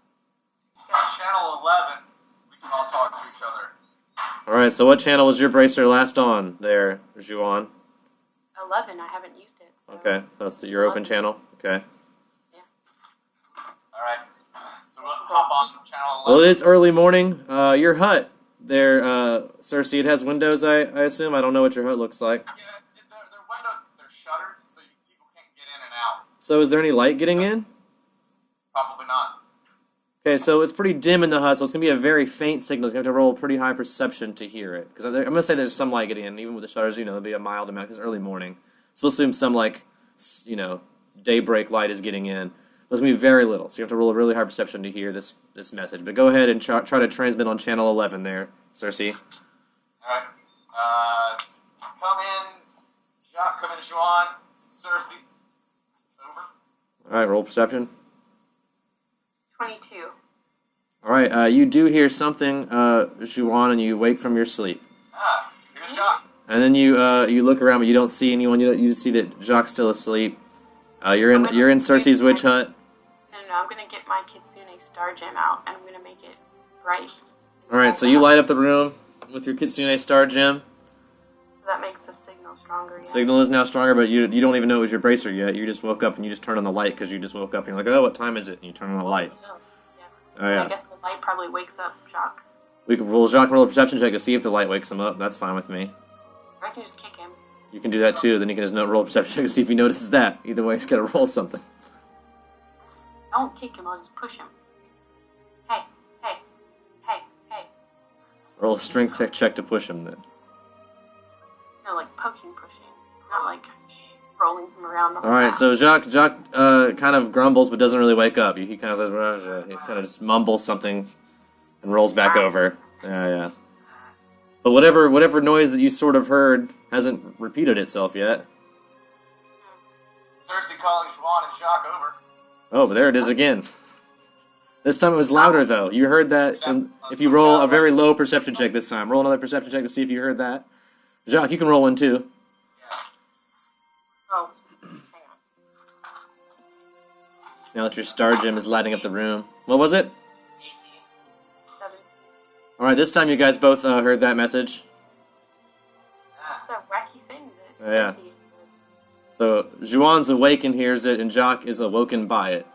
Channel 11. We can all talk to each other. Alright, so what channel was your bracer last on there, Juan? 11. I haven't used it. So. Okay, that's your open channel. Okay. All right. So we'll hop on channel 11. Well, it is early morning. Your hut there, Cersei, it has windows, I assume. I don't know what your hut looks like. Yeah, their windows, they're shuttered, so people can't get in and out. So is there any light getting in? Probably not. Okay, so it's pretty dim in the hut, so it's going to be a very faint signal. You're going to have to roll a pretty high perception to hear it. Because I'm going to say there's some light getting in, even with the shutters, there'll be a mild amount, because it's early morning. So we'll assume some, daybreak light is getting in. But it's going to be very little, so you have to roll a really high perception to hear this message. But go ahead and try to transmit on channel 11 there, Cersei. All right. Come in, Jacques. Come in, Juan. Cersei. Over. Alright, roll perception. 22. Alright, you do hear something, Juan, and you wake from your sleep. Here's Jacques. And then you look around, but you don't see anyone. You see that Jacques still asleep. You're in Cersei's witch hut. No, I'm gonna get my Kitsune Star Gem out, and I'm gonna make it bright. All right, so you light up the room with your Kitsune Star Gem. So that makes the signal stronger. Yeah. Signal is now stronger, but you don't even know it was your bracer yet. You just woke up and you just turn on the light because you just woke up and you're like, oh, what time is it? And you turn on the light. Yeah. Oh yeah. I guess the light probably wakes up Jacques. Jacques can roll a perception check to see if the light wakes him up. That's fine with me. Or I can just kick him. You can do that too. Then you can just roll a perception check to see if he notices that. Either way, he's got to roll something. I won't kick him. I'll just push him. Hey. Roll a strength check to push him then. No, like poking, pushing, not like rolling him around the whole All right, house. so Jacques kind of grumbles but doesn't really wake up. He kind of says, he kind of just mumbles something and rolls back over. Yeah. But whatever noise that you sort of heard hasn't repeated itself yet. Cersei calling Juan and Jacques over. Oh, but there it is again. This time it was louder, though. You heard that. And if you roll a very low perception check this time, roll another perception check to see if you heard that. Jacques, you can roll one too. Oh, hang on. Now that your star gem is lighting up the room. What was it? 17. Alright, this time you guys both heard that message. It's a wacky thing that Yeah. Cersei does. So, Juan's awake and hears it, and Jacques is awoken by it.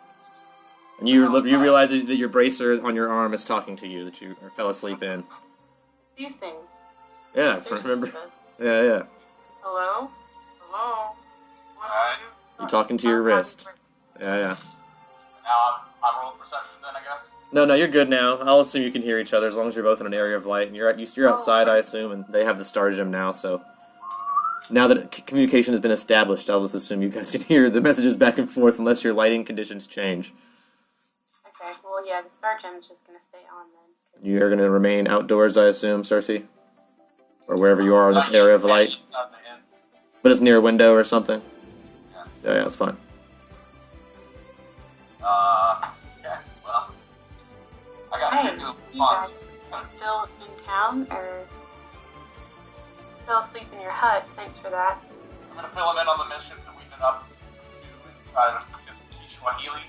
And you realize that your bracer on your arm is talking to you, that you fell asleep in. These things. Yeah, Cersei remember? does. Yeah. Hello? What Alright. You're talking to your wrist. Yeah. Now I'm rolling perception then, I guess. No, you're good now. I'll assume you can hear each other as long as you're both in an area of light. And you're outside, I assume, and they have the star gem now, so... Now that communication has been established, I'll just assume you guys can hear the messages back and forth unless your lighting conditions change. Okay, well, yeah, the Star Gem is just going to stay on then. You're going to remain outdoors, I assume, Cersei? Or wherever you are in this area of light. It's not the end. But it's near a window or something? Yeah. Yeah, that's fine. Okay, well. I got Hey, to do you guys still in town, or still asleep in your hut? Thanks for that. I'm going to fill him in on the mission that we've been up to inside of this Kiswahili.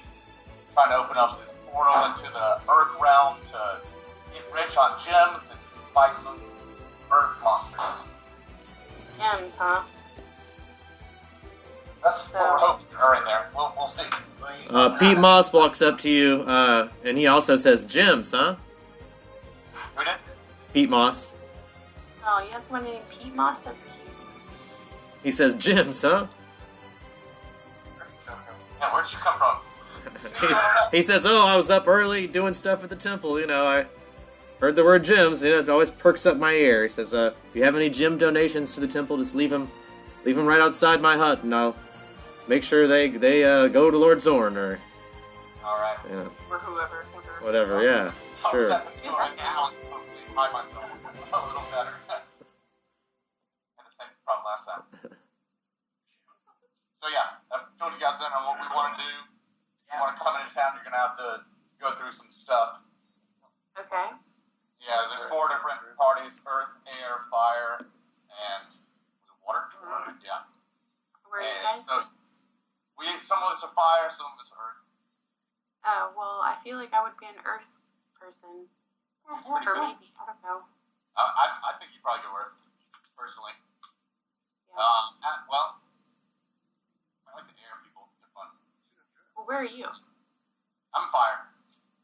Trying to open up this portal into the Earth realm to get rich on gems and fight some Earth monsters. Gems, huh? That's what we're hoping to hurry in there. We'll see. Pete Moss walks up to you, and he also says, Gems, huh? Who did? Pete Moss. Oh, you have someone named Pete Moss? That's cute. He says, Gems, huh? Yeah, where'd you come from? He says, oh, I was up early doing stuff at the temple, I heard the word gems, it always perks up my ear. He says, if you have any gem donations to the temple, just leave them right outside my hut, and I'll make sure they go to Lord Zorn, or, Alright. Or whoever. Whatever, yeah, I'll sure. step into it now and hopefully find myself a little better. Had the same problem last time. So yeah, I've told you guys then on what we want to do. If you want to come into town, you're going to have to go through some stuff. Okay. Yeah, there's 4 different parties: earth, air, fire, and water. Yeah. Where are you And guys? so some of us are fire, some of us are earth. Well, I feel like I would be an Earth person. Seems pretty Or cool. maybe, I don't know. I think you'd probably go earth, personally. Yeah. Well, I like the air people. They're fun. Well, where are you? I'm fire.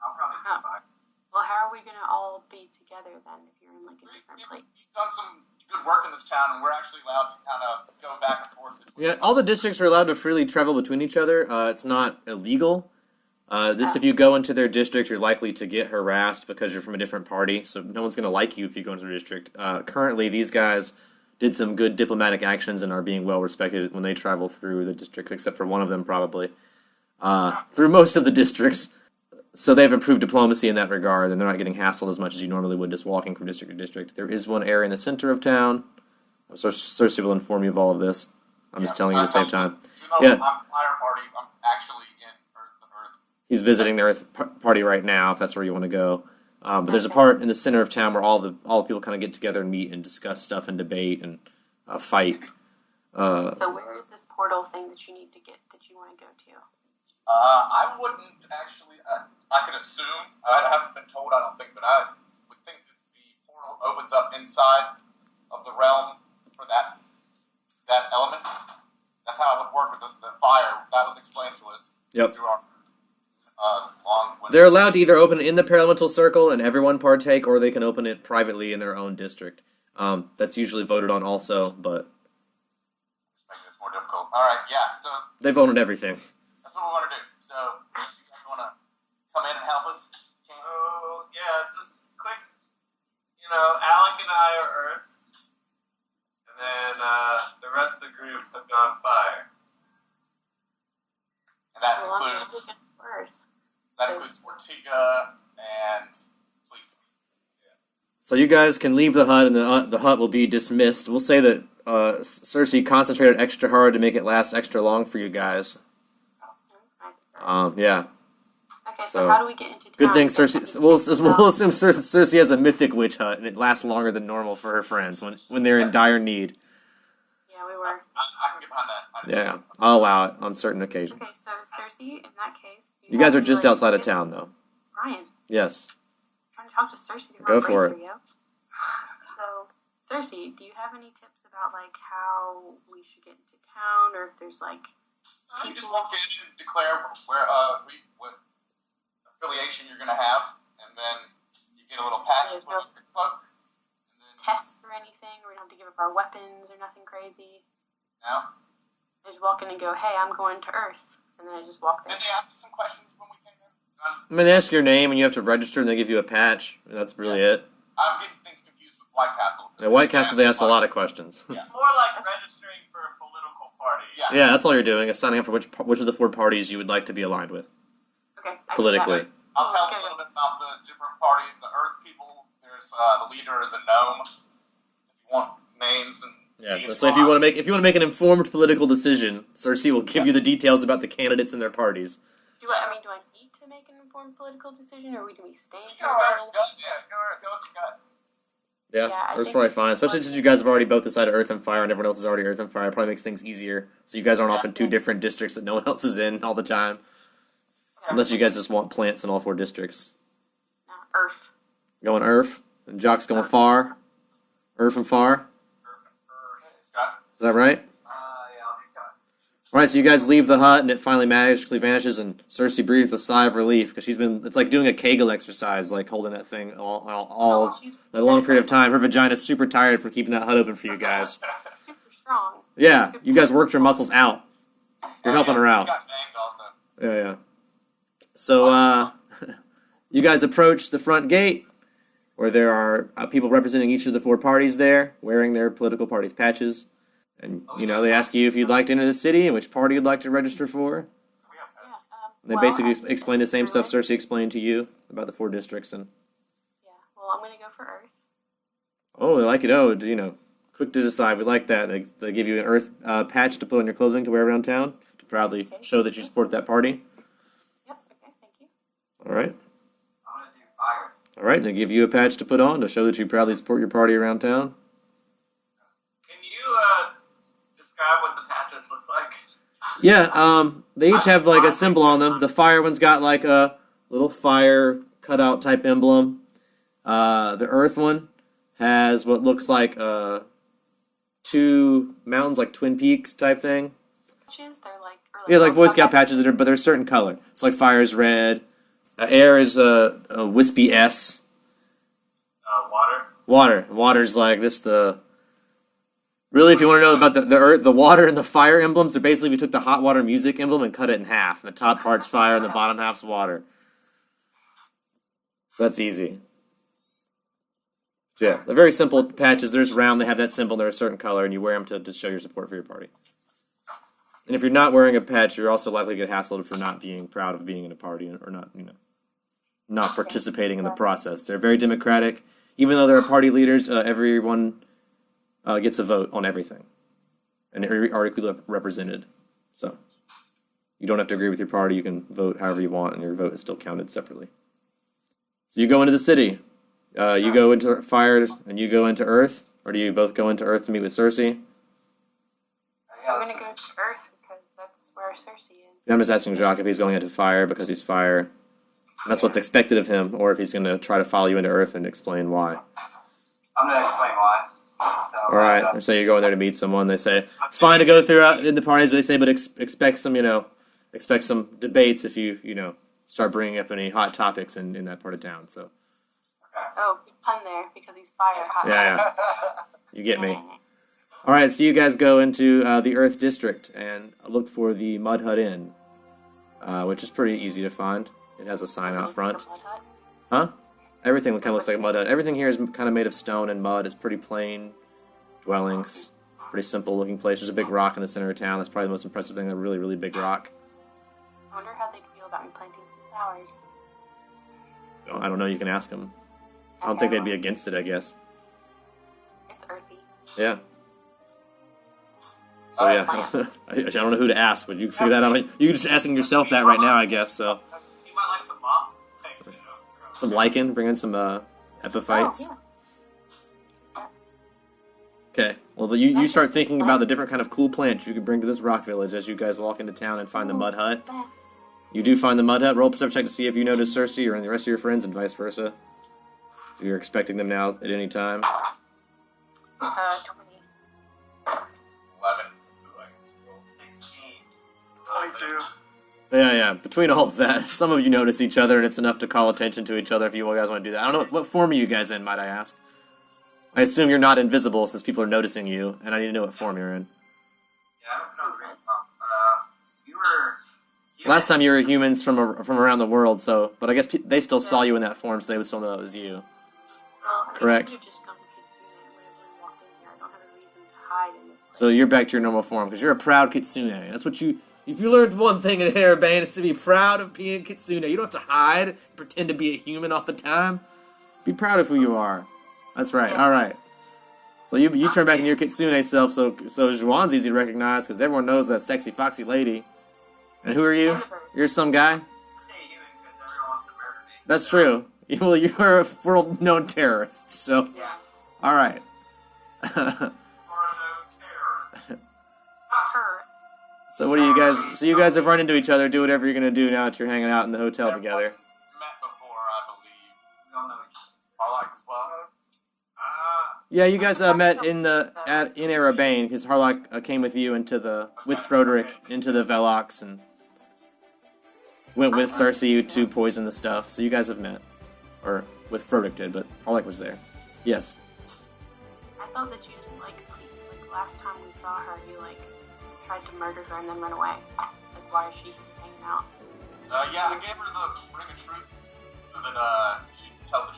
I'll probably do Oh. fine. Well, how are we going to all be together then if you're in like a different place? You've done some good work in this town, and we're actually allowed to kind of go back and forth between. Yeah, all the districts are allowed to freely travel between each other. It's not illegal. If you go into their district, you're likely to get harassed because you're from a different party, so no one's going to like you if you go into their district. Currently, these guys did some good diplomatic actions and are being well respected when they travel through the district, except for one of them probably. Through most of the districts. So they've improved diplomacy in that regard, and they're not getting hassled as much as you normally would just walking from district to district. There is one area in the center of town. Cersei will inform you of all of this. I'm just telling you to save time. Even though Yeah. I'm fire party, I'm actually in the Earth. He's visiting the Earth party right now, if that's where you want to go. But there's a part in the center of town where all the people kind of get together and meet and discuss stuff and debate and fight. So where is this portal thing that you need to get, that you want to go to? I wouldn't actually. I could assume. I haven't been told. I don't think, but I would think that the portal opens up inside of the realm for that element. That's how it would work with the fire. That was explained to us. Yep. Through our long. They're allowed to either open it in the Paralimental Circle and everyone partake, or they can open it privately in their own district. That's usually voted on also, but Making this more difficult. All right. Yeah. So they voted everything. that's what we want to do. So if you guys want to come in and help us? Oh, yeah, just quick. Alec and I are Earth. And then the rest of the group have gone fire. And that Well, I'm includes gonna go first. Ortega and Fleet. So you guys can leave the hut, and the hut will be dismissed. We'll say that Cersei concentrated extra hard to make it last extra long for you guys. Yeah. Okay, So, so how do we get into town? Good thing Cersei. We'll assume Cersei has a mythic witch hut, and it lasts longer than normal for her friends when they're in dire need. Yeah, we were. I can get behind that. Yeah, I'll allow it on certain occasions. Okay, so Cersei, in that case, You guys are have to, just like, outside of get town, though. Ryan, Yes. trying to talk to Cersei to Go for embrace her, yo. So, Cersei, do you have any tips about like how we should get into town, or if there's like You just walk in and declare what affiliation you're going to have, and then you get a little patch There's put on no- your cloak. And then tests or anything? We don't have to give up our weapons or nothing crazy. now, I just walk in and go, "Hey, I'm going to Earth," and then I just walk there. did they ask us some questions when we came in? I mean, they ask your name, and you have to register, and they give you a patch. And that's really it. I'm getting things confused with White Castle. At White Castle, they ask a lot of questions. Yeah. It's more like registering for a political party. Yeah. Yeah, that's all you're doing, is signing up for which of the 4 parties you would like to be aligned with, Okay. I politically. I'll Oh, tell let's them a go. little bit about the different parties. The Earth people, there's the leader is a gnome. If you want names and Yeah, so if you want to make an informed political decision, Cersei will give you the details about the candidates and their parties. Do I need to make an informed political decision, or do we stay in you can go with your town? gut. Yeah, go with your gut. Yeah, Yeah, I that's think probably we- fine, especially since you guys have already both decided Earth and Fire, and everyone else is already Earth and Fire. It probably makes things easier, so you guys aren't off in 2 different districts that no one else is in all the time. Unless you guys just want plants in all 4 districts. No, Earth. Going Earth, and Jock's going Far. Earth and Far. Scott. Is that right? Yeah, I'll be Scott. Alright, so you guys leave the hut, and it finally magically vanishes, and Cersei breathes a sigh of relief, because it's like doing a Kegel exercise, like holding that thing all She's that long period of time. Her vagina's super tired from keeping that hut open for you guys. super strong. Yeah, you guys worked your muscles out. You're helping her out. You got named also. Yeah. So, you guys approach the front gate, where there are people representing each of the 4 parties there, wearing their political party's patches. And, they ask you if you'd like to enter the city and which party you'd like to register for. Yeah. They well, basically I- explain the same stuff Earth. Cersei explained to you about the 4 districts. And Yeah. Well, I'm gonna go for Earth. oh, they like it. Oh, quick to decide. We like that. They give you an Earth patch to put on your clothing to wear around town to proudly show that you support that party. Yep. Okay. Thank you. All right. I'm gonna do fire. All right. They give you a patch to put on to show that you proudly support your party around town. Can you describe what the patches look like? Yeah, they each have like a symbol on them. The fire one's got like a little fire cutout type emblem. The earth one has what looks like 2 mountains, like Twin Peaks type thing. Patches. They're like. Yeah, like Boy Scout patches but they're a certain color. It's like fire is red. Air is a wispy S. Water. Water's like just the. Really, if you want to know about the earth, the water, and the fire emblems, are basically we took the hot water music emblem and cut it in half. And the top part's fire, and the bottom half's water. So that's easy. So yeah, they're very simple patches. They're just round. They have that symbol. They're a certain color, and you wear them to show your support for your party. And if you're not wearing a patch, you're also likely to get hassled for not being proud of being in a party or not participating in the process. They're very democratic. Even though they're party leaders, everyone gets a vote on everything, and are equally represented. So you don't have to agree with your party. You can vote however you want, and your vote is still counted separately. So you go into the city. You go into Fire, and you go into Earth, or do you both go into Earth to meet with Cersei? I'm gonna go to Earth because that's where Cersei is. I'm just asking Jacques if he's going into fire because he's fire. And that's what's expected of him, or if he's going to try to follow you into Earth and explain why. I'm going to explain why. All right. So you're going there to meet someone. They say it's fine to go throughout in the parties, but they say, but expect some, expect some debates if you start bringing up any hot topics in that part of town. So. Oh, big pun there because he's fire hot. Yeah. You get me. All right. So you guys go into the Earth District and look for the Mud Hut Inn, which is pretty easy to find. It has a sign out front. Huh? Everything kind of looks like a mud hut. Everything here is kind of made of stone and mud. It's pretty plain dwellings. Pretty simple looking place. There's a big rock in the center of town. That's probably the most impressive thing, a really, really big rock. I wonder how they'd feel about me planting some flowers. I don't know. You can ask them. I don't think they'd be against it, I guess. It's earthy. Yeah. So, yeah. I don't know who to ask, but you can figure that out. You're just asking yourself that right now, I guess, so. You might like some moss. Some lichen, bring in some epiphytes. Oh, yeah. Okay, well, you start thinking about the different kind of cool plants you could bring to this rock village as you guys walk into town and find the mud hut. You do find the mud hut. Roll a perception check to see if you notice Cersei or any of the rest of your friends, and vice versa. If you're expecting them now at any time. 20. 11. 16. 22. Yeah. Between all of that, some of you notice each other, and it's enough to call attention to each other if you guys want to do that. I don't know, what form are you guys in, might I ask? I assume you're not invisible since people are noticing you, and I need to know what form you're in. Yeah, I don't know. You were... Last time you were humans from around the world, so... But I guess they still saw you in that form, so they would still know it was you. Well, Correct. You just come to Kitsune whenever we walk in here. I don't have a reason to hide in this place. So you're back to your normal form, because you're a proud Kitsune. That's what you... If you learned one thing in Hairbane, it's to be proud of being Kitsune. You don't have to hide, pretend to be a human all the time. Be proud of who you are. That's right. All right. So you turn back into your Kitsune self, so Juan's easy to recognize, because everyone knows that sexy, foxy lady. And who are you? You're some guy? Stay human because everyone wants to murder me. That's true. Well, you're a world-known terrorist, so... Yeah. All right. Or no terror. So what do you guys... So you guys have run into each other, do whatever you're going to do now that you're hanging out in the hotel together. Met before, I believe. We all know each Harlock as well. Yeah, you guys met in Arabane, because Harlock came with you with Froderick into the Velox and went with Cersei you to poison the stuff. So you guys have met, or with Froderick did, but Harlock was there. Yes. I thought that you like last time we saw her, you tried to murder her and then run away. Like, why is she hanging out? Yeah, I gave her the ring of truth so that she'd tell the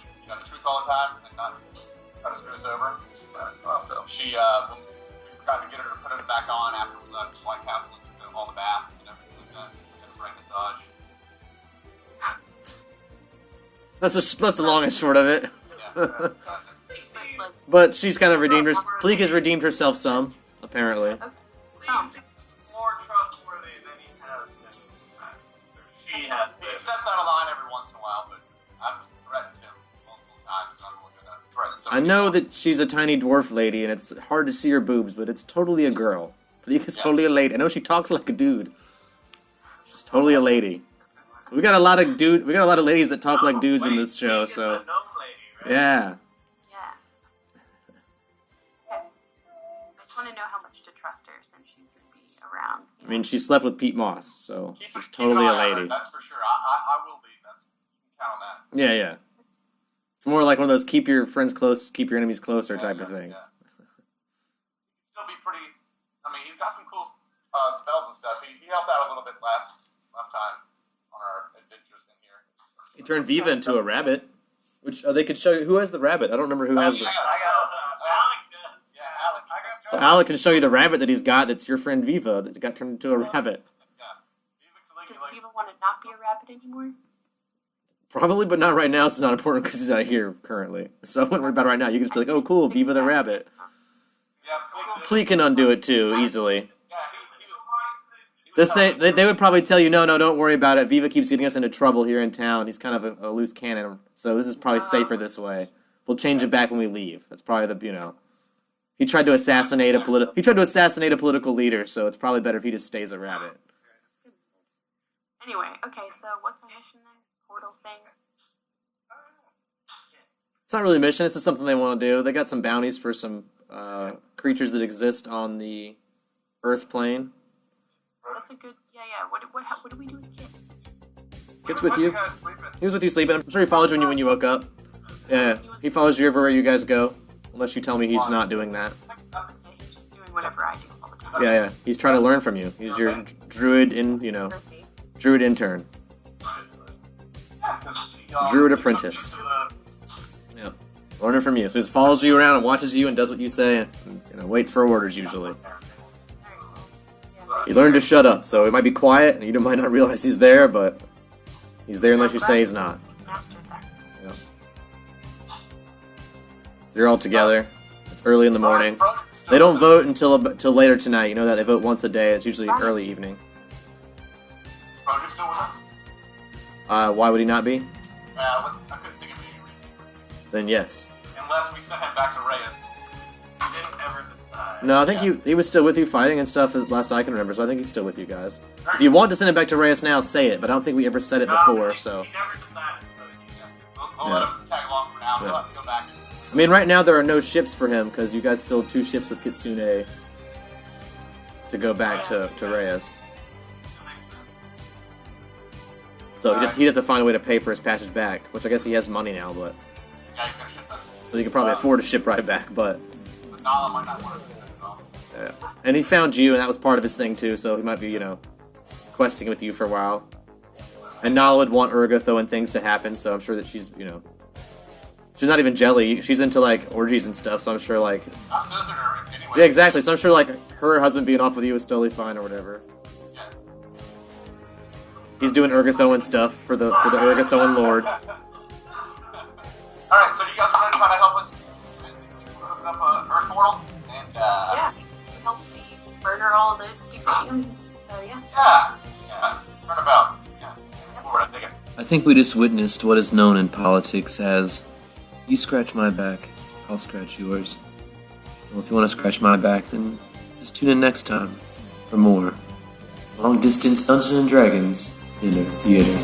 truth all the time and not try to screw us over. She we forgot to get her to put it back on after we left White Castle and took all the baths and everything like that. And a brain massage. That's the long and short of it. Yeah. But she's kind of redeemed herself. Pleek has redeemed herself some, apparently. He seems more trustworthy than he has been. She has He been. steps out of line every once in a while, but I've threatened him multiple times, and I'm going to threaten I know that she's a tiny dwarf lady, and it's hard to see her boobs, but it's totally a girl. Pleek is totally a lady. I know she talks like a dude. She's totally a lady. We got a lot of ladies that talk like dudes in this show, so The gnome lady, right? yeah. Yeah. I just want to know how much to trust her since she's going to be around. I mean, she slept with Pete Moss, so Keep she's an totally a eye on her, lady. that's for sure. I will be. That's count on that. Yeah. It's more like one of those keep your friends close, keep your enemies closer type of things. Still be pretty. I mean, he's got some cool spells and stuff. He helped out a little bit last time on our adventures in here. He turned Viva into a rabbit, which they could show you. Who has the rabbit? I don't remember who has the... Alec does. Yeah, Alec. I got So Alec can show you the rabbit that he's got that's your friend Viva that got turned into a rabbit. Does Viva want to not be a rabbit anymore? Probably, but not right now, so it's not important because he's not here currently. So I wouldn't worry about it right now. You can just be like, oh, cool, Viva the rabbit. Yeah, Plea can undo it too, easily. he was They would probably tell you, no, don't worry about it. Viva keeps getting us into trouble here in town. He's kind of a loose cannon, so this is probably safer this way. We'll change it back when we leave. That's probably He tried to assassinate a political leader, so it's probably better if he just stays a rabbit. Anyway, okay, so what's our mission then? Portal thing? It's not really a mission, it's just something they want to do. They got some bounties for some creatures that exist on the Earth plane. That's a good... Yeah. What do we do with the kid? Kid's with you. He was with you sleeping. I'm sure he followed you when you woke up. Yeah, he follows you everywhere you guys go. Unless you tell me he's not doing that. Yeah, he's just doing whatever I do all the time. Yeah. He's trying to learn from you. He's your druid druid intern. Druid apprentice. Yeah. Learning from you. So he just follows you around and watches you and does what you say and waits for orders usually. He learned to shut up, so he might be quiet and you might not realize he's there, but he's there unless you say he's not. Yeah. So you're all together. It's early in the morning. They don't vote until later tonight. You know that they vote once a day. It's usually early evening. Is Roger still with us? Why would he not be? I couldn't think of any reason. Then yes. Unless we sent him back to Reyes. We didn't ever decide. No, I think he was still with you fighting and stuff as last I can remember, so I think he's still with you guys. If you want to send him back to Reyes now, say it, but I don't think we ever said it before, so... We never decided, so... We'll let him tag along for now. We'll have to go back. I mean, right now there are no ships for him, because you guys filled 2 ships with Kitsune to go back to Reyes. So he'd have to find a way to pay for his passage back, which I guess he has money now, but... Yeah, he's gonna ship that. So he could probably afford a ship ride back, but... But Nala might not want to spend it all. Yeah. And he found you, and that was part of his thing too, so he might be, questing with you for a while. And Nala would want Urgatho and things to happen, so I'm sure that she's, she's not even jelly. She's into, orgies and stuff, so I'm sure, I'm scissoring her anyway. Yeah, exactly, so I'm sure, her husband being off with you is totally fine or whatever. Yeah. He's doing Urgatho and stuff for the Urgathoan Lord. Alright, so you guys want to try to help us open up a Earth portal? And, Yeah, help me murder all those stupid humans. So, yeah. Yeah. Turnabout. Yeah. Forward, I dig it. I think we just witnessed what is known in politics as you scratch my back, I'll scratch yours. Well, if you want to scratch my back, then just tune in next time for more Long Distance Dungeons & Dragons Dinner Theater.